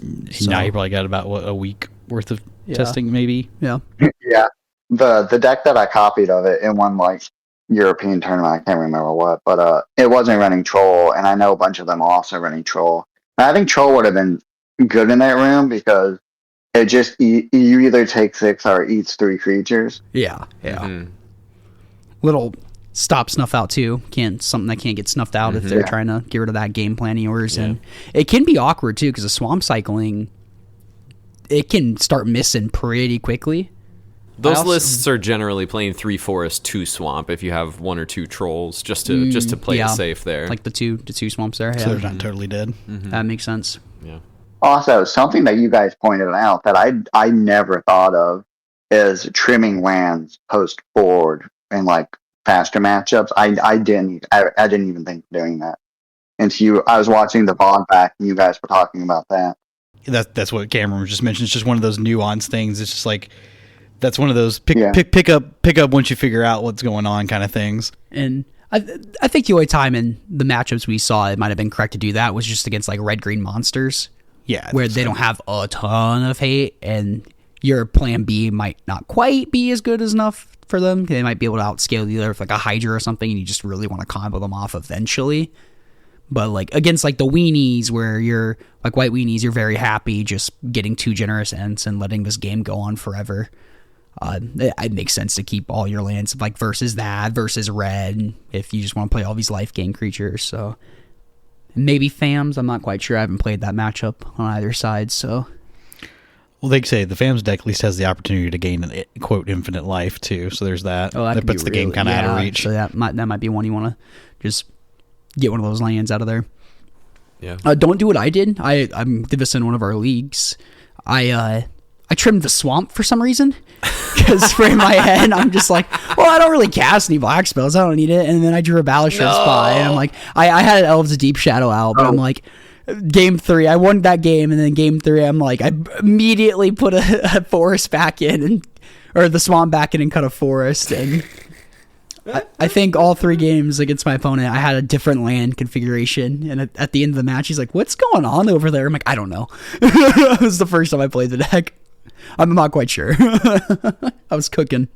Now he probably got about a week worth of testing, maybe. Yeah. Yeah. The deck that I copied of it in one like European tournament, I can't remember what, but it wasn't running Troll, and I know a bunch of them are also running Troll. And I think Troll would have been good in that room because it just you either take 6 or it eats 3 creatures. Yeah. Little stop snuff out too. Something that can't get snuffed out if they're trying to get rid of that game plan of yours, and it can be awkward too because the swamp cycling, it can start missing pretty quickly. Those lists are generally playing 3 forest, 2 swamp if you have 1 or 2 trolls just to play it safe there. Like the two swamps there. So they're not totally dead. That makes sense. Yeah. Also, something that you guys pointed out that I never thought of is trimming lands post board and like faster matchups. I didn't even think of doing that. And I was watching the VOD back and you guys were talking about that. That's what Cameron just mentioned. It's just one of those nuanced things. It's just like that's one of those pick up once you figure out what's going on kind of things. And I think the only time in the matchups we saw it might have been correct to do that was just against like red-green monsters. Yeah. Where they don't have a ton of hate, and your plan B might not quite be as good as enough for them. They might be able to outscale the other with like a Hydra or something, and you just really want to combo them off eventually. But like against like the weenies, where you're like white weenies, you're very happy just getting 2 generous ents and letting this game go on forever. It makes sense to keep all your lands like versus red if you just want to play all these life gain creatures. So maybe FAMs. I'm not quite sure. I haven't played that matchup on either side. So well, they say the FAMs deck at least has the opportunity to gain an quote infinite life too. So there's that. Oh, that puts the game kind of out of reach. So that might be one you want to just get one of those lands out of there. Yeah. Don't do what I did. I did this in one of our leagues. I trimmed the swamp for some reason because for in my head I'm just like, well, I don't really cast any black spells. I don't need it. And then I drew a Battleship Spy, and I'm like, I had Elves of Deep Shadow out, but I'm like, game 3, I won that game, and then game 3, I'm like, I immediately put a forest back in, or the swamp back in, and cut a forest, and I think all 3 games against my opponent, I had a different land configuration, and at the end of the match, he's like, what's going on over there? I'm like, I don't know. It was the first time I played the deck. I'm not quite sure. I was cooking.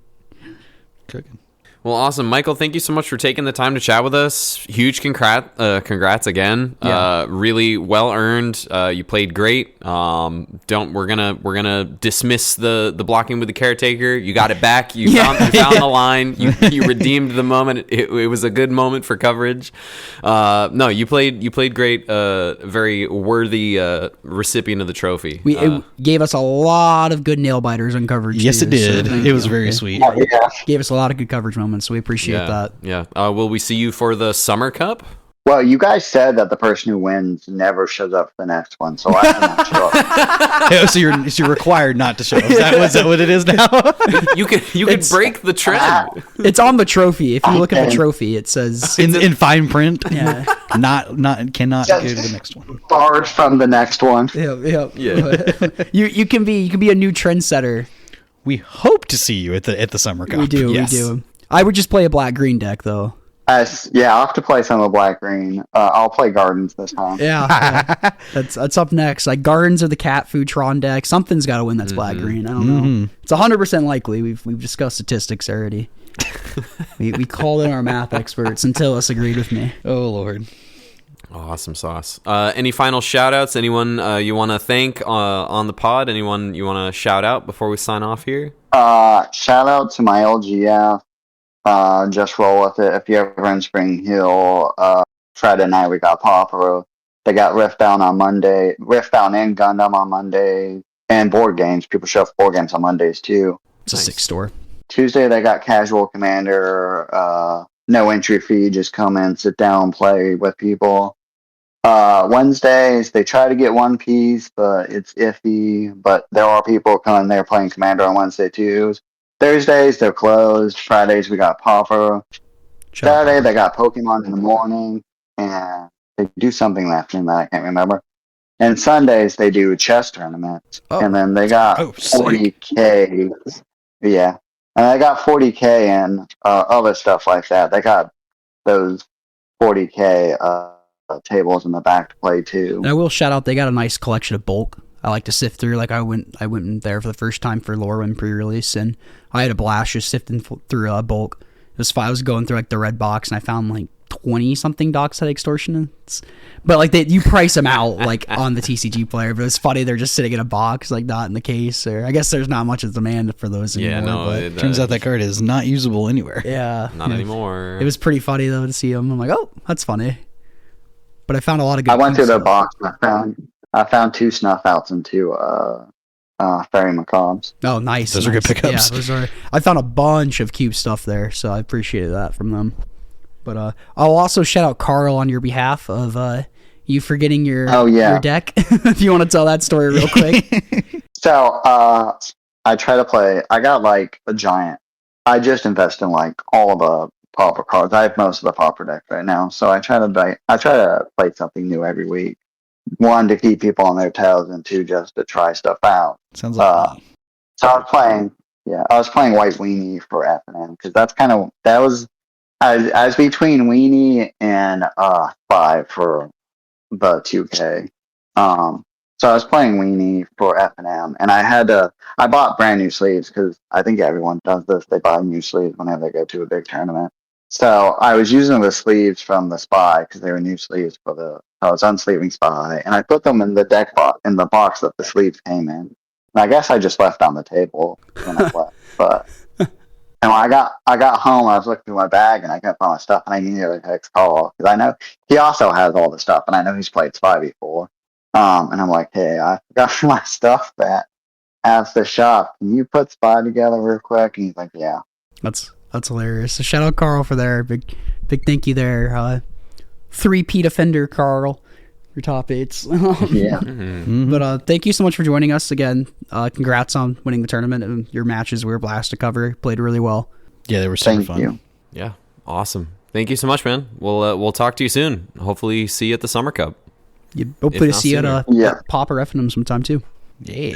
Well, awesome. Michael, thank you so much for taking the time to chat with us. Huge congrats again. Yeah. Really well earned. You played great. We're gonna dismiss the blocking with the caretaker. You got it back. You found the line. You redeemed the moment. It was a good moment for coverage. No, you played great. Very worthy recipient of the trophy. It gave us a lot of good nail biters on coverage. Yes, too, it did. So it was very sweet. Yeah. Gave us a lot of good coverage moments. So we appreciate that. Yeah. Will we see you for the Summer Cup? Well, you guys said that the person who wins never shows up for the next one, so I cannot show up. So you're required not to show up. Is that what it is now? You could break the trend. It's on the trophy. If you look at the trophy, it says in fine print. Yeah. not cannot go to the next one. Barred from the next one. Yeah. you can be a new trendsetter. We hope to see you at the Summer Cup. We do. I would just play a black-green deck, though. I'll have to play some of black-green. I'll play Gardens this time. Yeah. That's up next. Like, Gardens or the Cat Food Tron deck. Something's got to win that's black-green. I don't know. It's 100% likely. We've discussed statistics already. we called in our math experts until us agreed with me. Oh, Lord. Awesome sauce. Any final shout-outs? Anyone you want to thank on the pod? Anyone you want to shout out before we sign off here? Shout out to my LGF. Just roll with it. If you're ever in Spring Hill, Friday night we got Pauper. They got Riftbound on Monday. Riftbound and Gundam on Monday. And board games. People show up board games on Mondays too. It's a 6 store. Tuesday they got Casual Commander. No entry fee. Just come in, sit down, play with people. Wednesdays they try to get One Piece, but it's iffy. But there are people coming there playing Commander on Wednesday too. Thursdays they're closed. Fridays we got Pauper. Saturday they got Pokemon in the morning, and they do something in the afternoon that I can't remember. And Sundays they do chess tournaments, and then they got 40K. Yeah, and I got 40K and other stuff like that. They got those 40K tables in the back to play too. And I will shout out, they got a nice collection of bulk. I like to sift through. Like I went in there for the first time for Lorwyn pre-release, and I had a blast just sifting through bulk. It was fun. I was going through like the red box, and I found like 20 something docs had extortion. But like you price them out like on the TCG player. But it's funny they're just sitting in a box, like not in the case. Or I guess there's not much of demand for those anymore. Yeah, no. But Turns out that card is not usable anywhere. Yeah, not anymore. It was pretty funny though to see them. I'm like, oh, that's funny. But I found a lot of good. I went through their box and I found 2 snuff outs and 2 fairy macaws. Oh, nice. Those are good pickups. Yeah, I found a bunch of cube stuff there, so I appreciated that from them. But I'll also shout out Carl on your behalf of you forgetting your deck. If you want to tell that story real quick. So I try to play. I got like a giant. I just invest in like all the Pauper cards. I have most of the Pauper deck right now, so I try to play something new every week. 1, to keep people on their toes, and 2, just to try stuff out. Sounds like me. So I was playing White Weenie for FNM because that was I was between Weenie and Spy for the 2K. So I was playing Weenie for F&M, and I bought brand new sleeves because I think everyone does this. They buy new sleeves whenever they go to a big tournament. So I was using the sleeves from the Spy because they were new sleeves I was unsleeving Spy, and I put them in the in the box that the sleeves came in. And I guess I just left on the table when I left, but. And when I got home, I was looking through my bag and I couldn't find my stuff, and I needed a text call because I know he also has all the stuff, and I know he's played Spy before. And I'm like, hey, I forgot my stuff at the shop. Can you put Spy together real quick? And he's like, yeah. That's hilarious. So shout out Carl for there. Big thank you there. 3P offender Carl. Your top eights. Yeah. But thank you so much for joining us again. Congrats on winning the tournament, and your matches were a blast to cover. Played really well. Yeah, they were super Thank fun. you. Yeah, awesome. Thank you so much, man. We'll talk to you soon. Hopefully see you at the Summer Cup. Hopefully to see you at Pauper F&M sometime too. Yeah.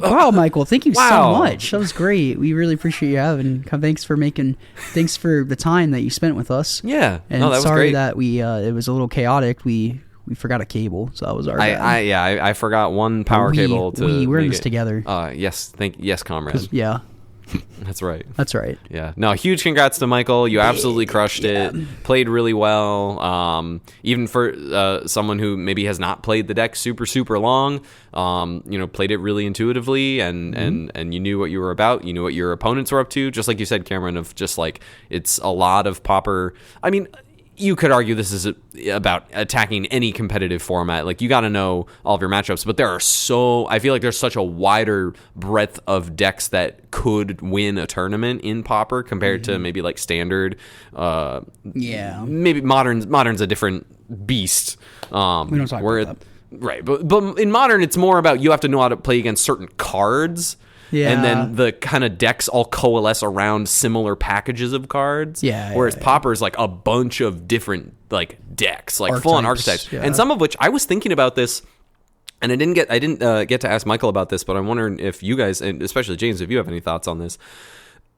Wow, Michael, thank you so much. That was great. We really appreciate you having. Thanks for the time that you spent with us. Yeah, and that was sorry great. that it was a little chaotic. We forgot a cable, so that was our bad. I forgot one power cable to. We're in this together. Yes, comrade. Yeah. That's right. Yeah. No, huge congrats to Michael. You absolutely crushed it. Played really well. Even for someone who maybe has not played the deck super, super long, played it really intuitively and you knew what you were about. You knew what your opponents were up to. Just like you said, Cameron, of just like, it's a lot of Pauper. I mean, you could argue this is about attacking any competitive format. Like, you got to know all of your matchups, but I feel like there's such a wider breadth of decks that could win a tournament in Pauper compared to maybe like standard. Maybe modern's a different beast. We don't talk about that. Right. But in Modern, it's more about you have to know how to play against certain cards. Yeah. And then the kind of decks all coalesce around similar packages of cards. Yeah. Whereas Pauper is like a bunch of different like decks, like full-on archetypes. Yeah. And some of which I was thinking about this, and I didn't get to ask Michael about this, but I'm wondering if you guys, and especially James, if you have any thoughts on this.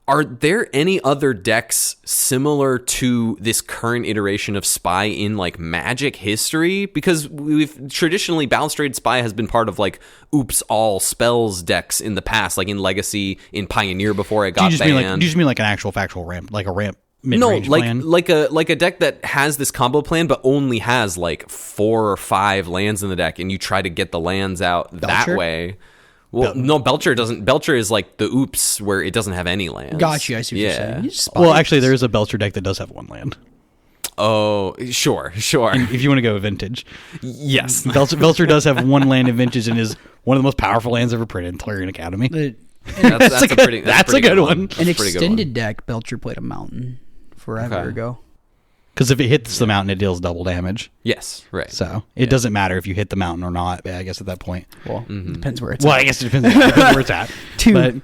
Are there any other decks similar to this current iteration of Spy in like Magic history? Because we've traditionally Balustrade Spy has been part of like oops all spells decks in the past, like in Legacy, in Pioneer before it got banned. Do you just mean like an actual factual ramp, like a ramp mid-range plan? like a deck that has this combo plan but only has like 4 or 5 lands in the deck, and you try to get the lands out that way. Well, no, Belcher doesn't. Belcher is like the oops where it doesn't have any lands. Gotcha, I see what you're saying. Well, actually, there is a Belcher deck that does have 1 land. Oh, sure. If you want to go vintage. Yes. Belcher does have 1 land in vintage and is one of the most powerful lands ever printed in Tolarian Academy. That's a good one. An extended deck, Belcher played a mountain forever ago. Because if it hits the mountain, it deals double damage. Yes, right. So it doesn't matter if you hit the mountain or not, I guess, at that point. Well, depends where it's at. Well, I guess it depends where it's at. 2.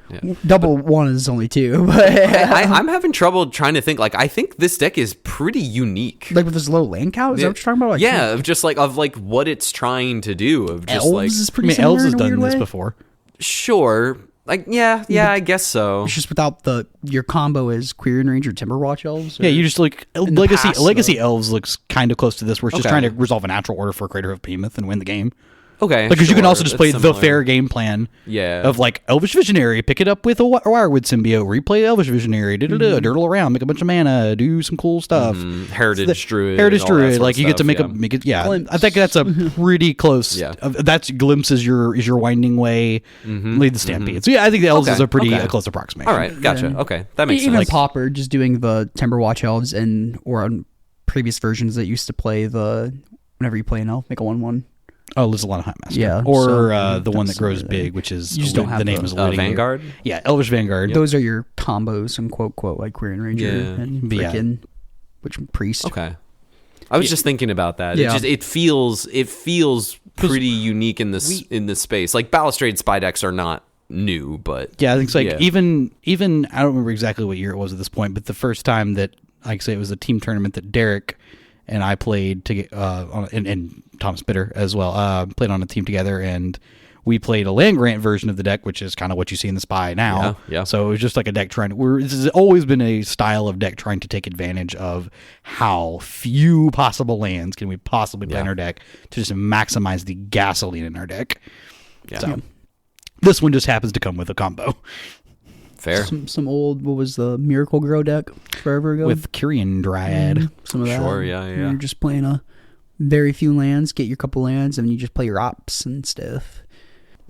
Double 1 is only 2. But I'm having trouble trying to think. Like, I think this deck is pretty unique. Like with this low land count? Is that what you're talking about? Like, of like what it's trying to do. Of just Elves like, is pretty similar. Elves has in a done weird this way. before. Sure. Like, I guess so. It's just without your combo is Quirion Ranger Timberwatch Elves? Yeah, you just like Legacy Elves looks kind of close to this. We're just trying to resolve a natural order for Crater of Behemoth and win the game. Okay. Because you can also just play the fair game plan Yeah. of like Elvish Visionary, pick it up with a Wirewood Symbiote, replay Elvish Visionary, dirtle around, make a bunch of mana, do some cool stuff. Heritage Druid. Like you get to make it. Yeah, I think that's a pretty close. That's Glimpse is your winding way, lead the Stampede. So yeah, I think the Elves is a pretty close approximation. All right, gotcha. Okay, that makes sense. Even Pauper, just doing the Timberwatch Elves or on previous versions that used to play whenever you play an elf, make a 1/1. Oh, there's a lot of Hunt Master. Yeah. Or the one that grows big, which is you just don't have the name is Vanguard? Yeah, Elvish Vanguard. Those are your combos and quote like Quirion Ranger and freaking which Priest. Okay. I was just thinking about that. Yeah. It feels pretty unique in this space. Like Balustrade Spy decks are not new, but yeah, I think it's like even I don't remember exactly what year it was at this point, but the first time that like say it was a team tournament that Derek and I played to and Thomas Bitter as well played on a team together, and we played a land grant version of the deck, which is kind of what you see in the Spy now. Yeah. So it was just like a deck this has always been a style of deck trying to take advantage of how few possible lands can we possibly play in our deck to just maximize the gasoline in our deck. Yeah. So this one just happens to come with a combo. Fair. Some old, what was the Miracle Grow deck forever ago? With Kyrian Dryad. Some of that. Sure, yeah. You're just playing a very few lands, get your couple lands, and you just play your ops and stuff.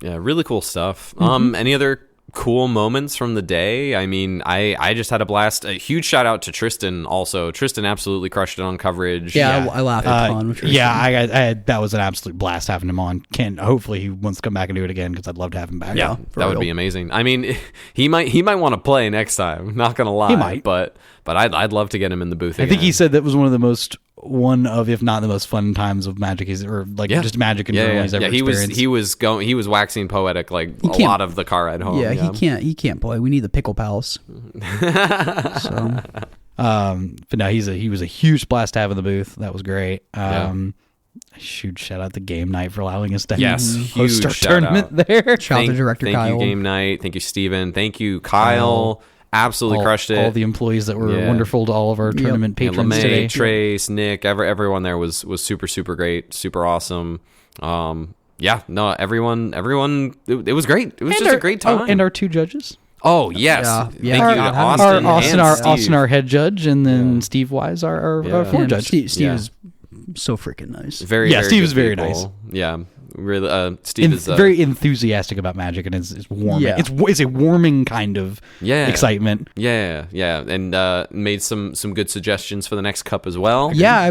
Yeah, really cool stuff. Any other cool moments from the day? I mean, I just had a blast. A huge shout out to Tristan also. Tristan absolutely crushed it on coverage. Yeah. I laughed a ton with Tristan. Yeah, I that was an absolute blast having him on. Hopefully he wants to come back and do it again because I'd love to have him back. Yeah, that would be amazing. I mean, he might want to play next time. Not gonna lie, he might. But I'd love to get him in the booth again. I think he said that was one of, if not the most fun times of Magic just Magic in general he's ever experienced. He was waxing poetic like a lot of the car ride home. Yeah, he can't play. We need the Pickle Pals. So, but no, he was a huge blast to have in the booth. That was great. Huge shout out to Game Night for allowing us to host our tournament there. Shout out to Director Kyle. Thank you, Game Night. Thank you, Steven. Thank you, Kyle. Absolutely crushed it. All the employees that were wonderful to all of our tournament patrons today. Trace, Nick, everyone there was super, super great, super awesome. Everyone, it was great. It was just a great time. And our 2 judges. Oh, yes. Thank you to Austin. Austin, our head judge, and then Steve Wise, our 4 judge. Steve is so freaking nice. Steve is very nice. Yeah. Really, Steve is very enthusiastic about Magic, and it's warming. Yeah. It's a warming kind of excitement. Yeah, and made some good suggestions for the next cup as well. Yeah, I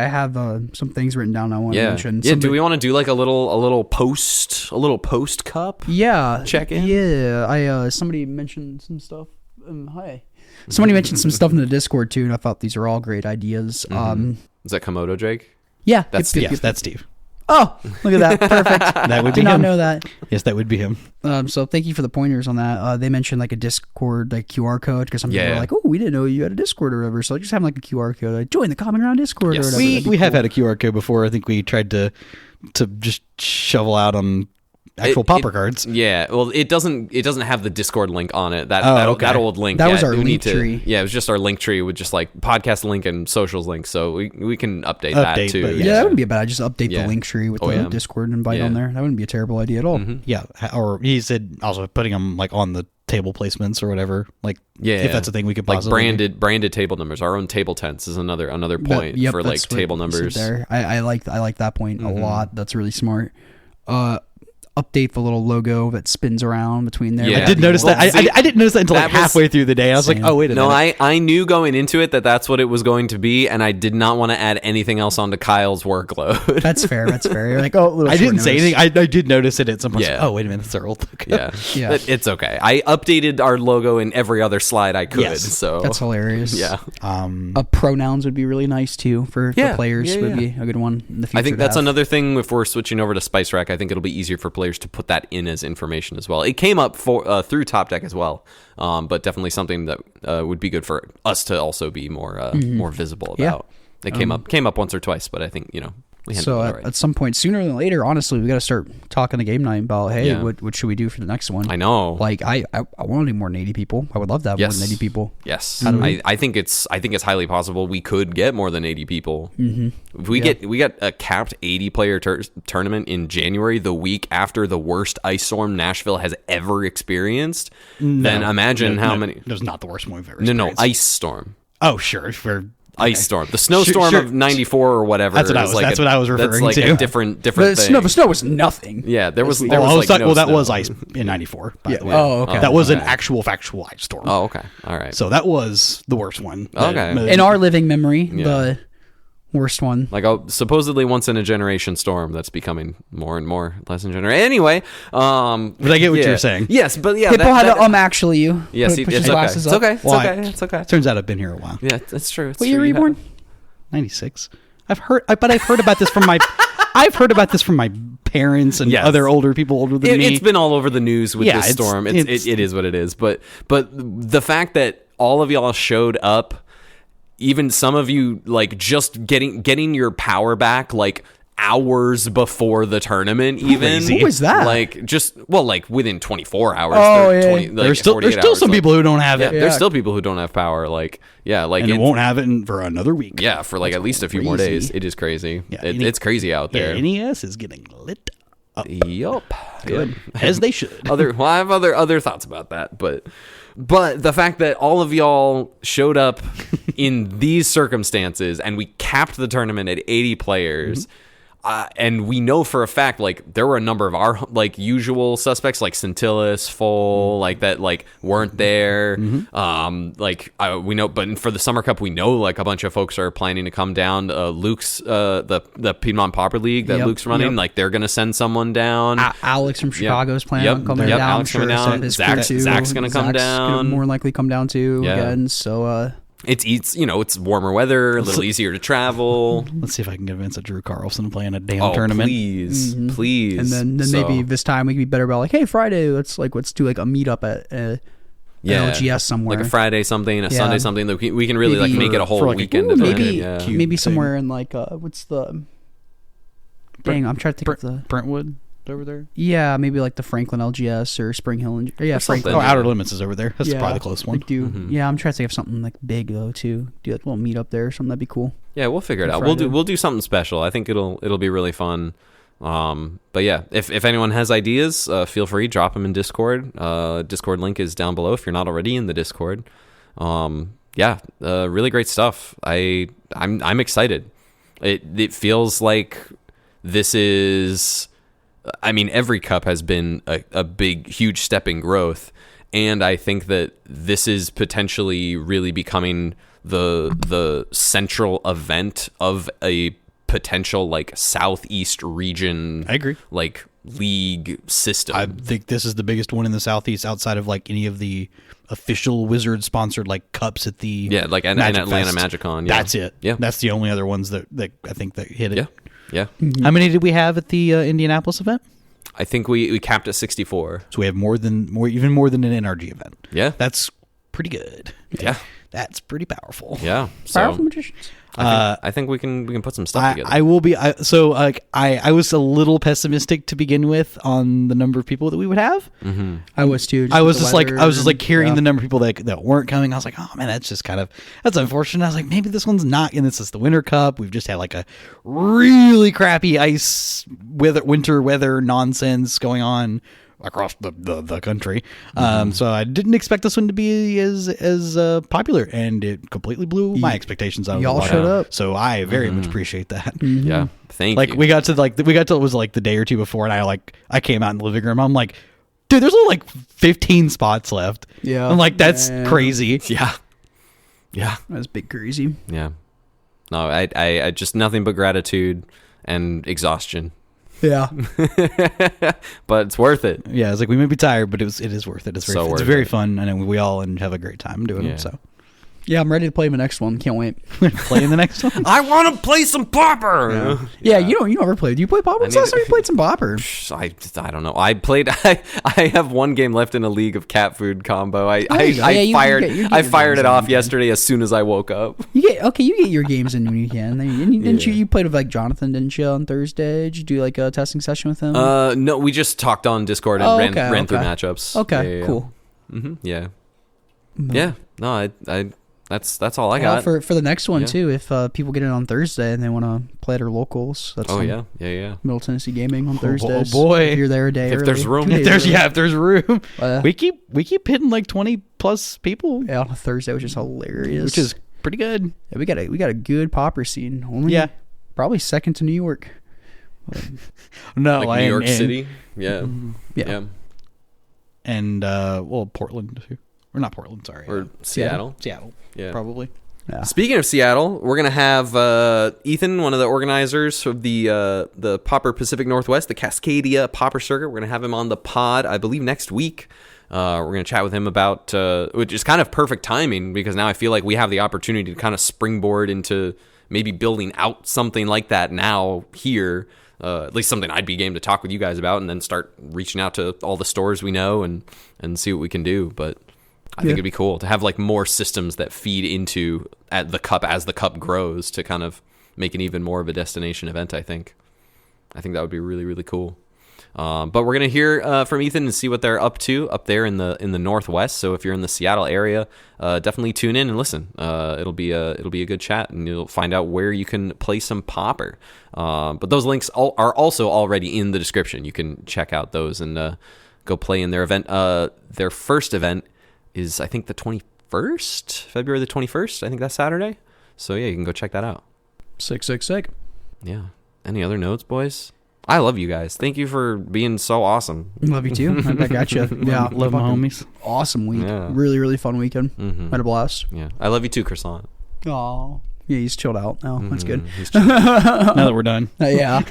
have some things written down I want to mention. Yeah, do we want to do like a little post cup? Yeah, check in. Yeah, somebody mentioned some stuff. Hi. Somebody mentioned some stuff in the Discord too, and I thought these are all great ideas. Is that Komodo Jake? Yeah, that's Steve. That's Steve. Oh, look at that. Perfect. That would be him. Did not him. know that. Yes, that would be him. So thank you for the pointers on that. They mentioned like a Discord like QR code because some people were like, oh, we didn't know you had a Discord or whatever. So just having like a QR code, like join the Common Ground Discord or whatever. We have had a QR code before. I think we tried to just shovel out on actual Pauper cards. Yeah, well, it doesn't have the Discord link on it. That old link. That was our link tree. Yeah, it was just our link tree with just like podcast link and socials link. So we can update that too. Yeah, that wouldn't be a bad. Just update the link tree with the Discord invite on there. That wouldn't be a terrible idea at all. Mm-hmm. Yeah, or he said also putting them like on the table placements or whatever. Like if that's a thing we could possibly like branded table numbers. Our own table tents is another point for like table numbers. There, I like that point a lot. That's really smart. Update the little logo that spins around between there. Yeah. I did notice that. I didn't notice that until like halfway through the day. I was like, oh, wait a minute. No, I knew going into it that's what it was going to be, and I did not want to add anything else onto Kyle's workload. That's fair. You're like, oh, I didn't say anything. I did notice it at some point. Yeah. Like, oh, wait a minute. That's our old logo. Yeah. It's okay. I updated our logo in every other slide I could. Yes. So that's hilarious. Yeah. Pronouns would be really nice too for players. Would be a good one in the future. I think that's another thing. If we're switching over to Spice Rack, I think it'll be easier for players to put that in as information as well. It came up through Top Deck as well, but definitely something that would be good for us to also be more visible about. It came up once or twice, but I think So at some point, sooner than later, honestly, we got to start talking to Game Night about, hey, what should we do for the next one? I know. Like, I want to do more than 80 people. I would love to have more than 80 people. Yes. I think it's highly possible we could get more than 80 people. Mm-hmm. If we get a capped 80 player tournament in January, the week after the worst ice storm Nashville has ever experienced, then imagine how many. It was not the worst one we've ever experienced. No, ice storm. Oh, sure. Ice storm, the snowstorm of '94 or whatever. That's what I was referring to. A different thing. The snow was nothing. Yeah, there was. That was ice in '94. By the way. Oh, okay. That was an actual factual ice storm. Oh, okay. All right. So that was the worst one. Okay. In our living memory, the worst one. Like a supposedly once in a generation storm that's becoming more and more less in generation. Anyway, but I get what you're saying. Yes, but yeah, Hippo had to actually you. Yes, it's okay. It's okay. Turns out I've been here a while. Yeah, that's true. What year were you born? 96. I've heard about this from my. I've heard about this from my parents and other older people older than me. It's been all over the news with this storm. It is what it is. But the fact that all of y'all showed up, even some of you like just getting your power back like hours before the tournament. Even Who was that? Like like within 24 hours. Oh, yeah. 20, There's still some people who don't have it. There's still people who don't have power. Like and it won't have it for another week. Yeah, for like at least a few more days. It is crazy. Yeah, it's crazy out there. Yeah, NES is getting lit up. Yup. Good. As they should. I have other thoughts about that, but the fact that all of y'all showed up in these circumstances and we capped the tournament at 80 players. And we know for a fact, like, there were a number of our, like, usual suspects, like Scintillas, Full, like, that, like, weren't there. We know, but for the Summer Cup, we know, like, a bunch of folks are planning to come down. Luke's, the Piedmont Pauper League that Luke's running, like, they're going to send someone down. Alex from Chicago's planning on coming down. Alex coming down. Zach's going to come down. Gonna more likely come down, too, again, so, It's warmer weather, a little easier to travel. Let's see if I can convince a Drew Carlson to play in a damn tournament. Please. And then maybe this time we can be better about like, hey, Friday, let's do like a meetup at LGS somewhere, like a Friday something, a Sunday something. That we can really make it a whole weekend. Maybe somewhere in like what's the? Dang, I'm trying to think of the Brentwood. Over there, maybe like the Franklin LGS or Spring Hill, Franklin. Outer Limits is over there. That's probably the close one. I'm trying to think of something like big though too. Do like a little meet up there or something. That'd be cool. Yeah, we'll figure it out. We'll do something special. I think it'll be really fun. But yeah, if anyone has ideas, feel free, drop them in Discord. Discord link is down below if you're not already in the Discord. Really great stuff. I'm excited. It feels like this is. I mean, every cup has been a big, huge step in growth, and I think that this is potentially really becoming the central event of a potential like Southeast region. I agree. Like league system. I think this is the biggest one in the Southeast outside of like any of the official Wizard sponsored like cups at the and Atlanta MagicCon. That's it. Yeah, that's the only other ones that I think that hit it. Yeah. How many did we have at the Indianapolis event? I think we capped at 64. So we have even more than an NRG event. Yeah. That's pretty good. Yeah. That's pretty powerful. Yeah. Powerful magicians. I think we can put some stuff together. I was a little pessimistic to begin with on the number of people that we would have. Mm-hmm. I was too. I was just like hearing the number of people that weren't coming. I was like, oh man, that's unfortunate. I was like, maybe this one's not. And this is the Winter Cup. We've just had like a really crappy winter weather nonsense going on across the country. So I didn't expect this one to be as popular, and it completely blew my expectations out of the water. Y'all showed up. So I very much appreciate that. Yeah. Thank you. We got to it was like the day or two before, and I came out in the living room. I'm like, dude, there's only like 15 spots left. Yeah. I'm like, that's crazy. Yeah. That's big crazy. Yeah. No, I just nothing but gratitude and exhaustion. Yeah. But it's worth it. Yeah, it's like we may be tired, but it is worth it. It's very fun, and we all have a great time doing it. So yeah, I'm ready to play the next one. Can't wait. Playing the next one. I want to play some Pauper. Yeah, you ever played? Do you play Pauper? When's the last time you played some Pauper? I don't know. I have one game left in a League of cat food combo. I fired it off yesterday as soon as I woke up. You get your games in when you can. Didn't you played with like Jonathan, didn't you, on Thursday? Did you do like a testing session with him? No, we just talked on Discord and ran through matchups. Okay, cool. Mm-hmm. Yeah. Yeah. No, I that's all I got for the next one too. If people get in on Thursday and they want to play at our locals, that's Middle Tennessee Gaming on Thursday. Oh boy, if you're there a day if early. There's room. If there's room, we keep hitting like 20 plus people. Yeah, on a Thursday, which is hilarious. Which is pretty good. Yeah, we got a good Pauper scene. Probably second to New York. No, like New York City. Yeah. And Portland too. Or not Portland, sorry. Or Seattle. Yeah. Probably. Yeah. Speaking of Seattle, we're gonna have Ethan, one of the organizers of the Pauper Pacific Northwest, the Cascadia Pauper Circuit. We're gonna have him on the pod, I believe, next week. We're gonna chat with him about, which is kind of perfect timing because now I feel like we have the opportunity to kind of springboard into maybe building out something like that now here. At least something I'd be game to talk with you guys about, and then start reaching out to all the stores we know and see what we can do. But I think it'd be cool to have like more systems that feed into at the cup as the cup grows to kind of make it even more of a destination event, I think. I think that would be really, really cool. But we're gonna hear from Ethan and see what they're up to up there in the Northwest. So if you're in the Seattle area, definitely tune in and listen. It'll be a good chat, and you'll find out where you can play some Pauper. But those links are also already in the description. You can check out those and go play in their event. Their first event is, I think, the 21st, February the 21st. I think that's Saturday. So yeah, you can go check that out. Sick. Yeah. Any other notes, boys? I love you guys. Thank you for being so awesome. Love you too. I got you. Yeah, Love my homies. Awesome week. Yeah. Really, really fun weekend. Had a blast. Yeah, I love you too, Croissant. Oh, yeah, he's chilled out now. That's good. Now that we're done. Yeah.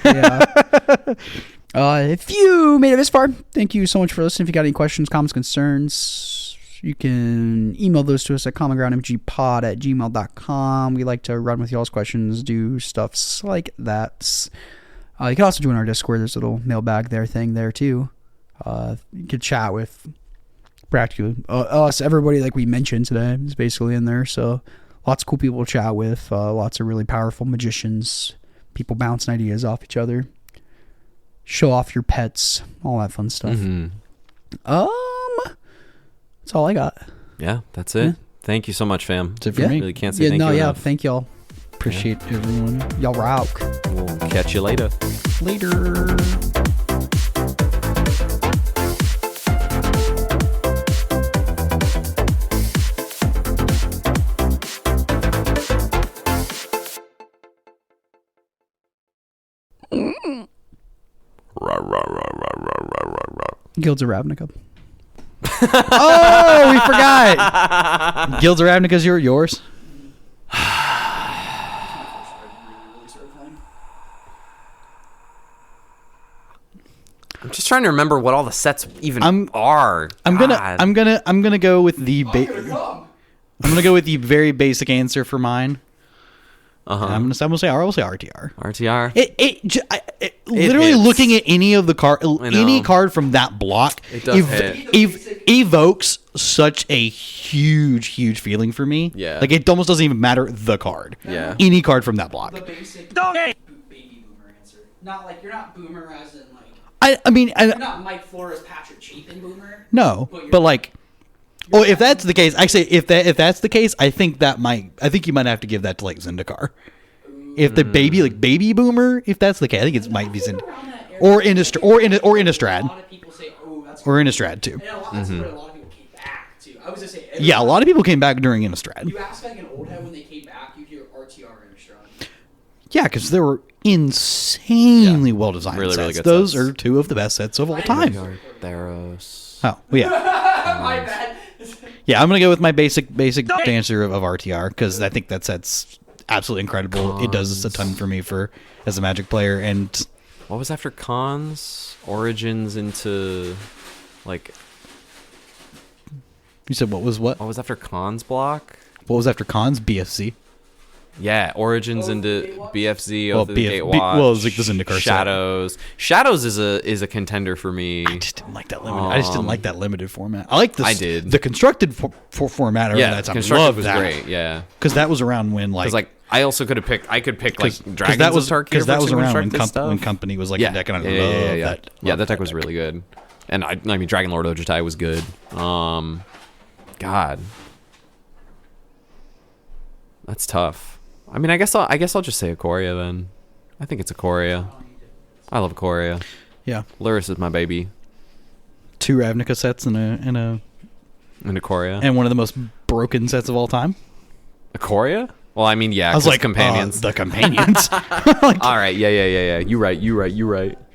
If you made it this far, thank you so much for listening. If you got any questions, comments, concerns, you can email those to us at commongroundmgpod@gmail.com. We like to run with y'all's questions, do stuffs like that. You can also join our Discord. There's a little mailbag thing there too. You can chat with practically us, everybody like we mentioned today is basically in there. So lots of cool people to chat with. Lots of really powerful magicians. People bouncing ideas off each other. Show off your pets. All that fun stuff. That's all I got. Yeah, that's it. Yeah. Thank you so much, fam. That's it for me. Really can't say thank you enough. Thank y'all. Appreciate everyone. Y'all rock. We'll catch you later. Later. Guilds of Ravnica. Oh, we forgot. Guilds of Ravnica's yours. I'm just trying to remember what all the sets even are. I'm gonna go with the I'm gonna go with the very basic answer for mine. I'm gonna say RTR. RTR. Literally hits. looking at any of the any card from that block, it does hit. Evokes such a huge feeling for me. Yeah. Like it almost doesn't even matter the card. Yeah. Any card from that block. The basic baby boomer answer. Not like you're not boomer as in like. I mean, you're not Mike Flores, Patrick Chapin boomer. No, but like. Well, if that's the case, actually, if that's the case, I think you might have to give that to like Zendikar. If the baby boomer, if that's the case, I think it might be Zendikar or Innistrad. A lot of people say, "Oh, that's." Or Innistrad too. That's where a lot of people came back too. I was gonna say. Yeah, a lot of people came back during Innistrad. You ask like an old head when they came back, you hear RTR Innistrad. Yeah, because they were insanely well designed really, sets. really good Those sets. are two of the best sets of all time. Theros. Oh, well, yeah. My bad. Yeah, I'm gonna go with my basic answer of RTR because I think that set's absolutely incredible. Cons. It does a ton for me as a Magic player. And what was after Cons? Origins into like. You said what was what? What was after Cons block? What was after Cons? BFC. Yeah, Origins into BFZ, Oath of the Gatewatch. Well, it's like the Zendikar Shadows. set. Shadows is a contender for me. I just didn't like that limited. I just didn't like that limited format. I like this. I did. The constructed format around that time. constructed was that. great. Yeah, because that was around when I also could have picked. I could pick like Dragons that was of Tarkir because that was around when when Company was like yeah. a deck, and I yeah. that. That deck was really good, and I mean Dragon Lord Ojutai was good. God, that's tough. I mean, I guess I'll just say Ikoria then. I think it's Ikoria. I love Ikoria. Yeah, Luris is my baby. 2 Ravnica sets and Ikoria, and one of the most broken sets of all time. Ikoria? Well, I mean, yeah, I was like companions. the companions. All right, yeah. You right.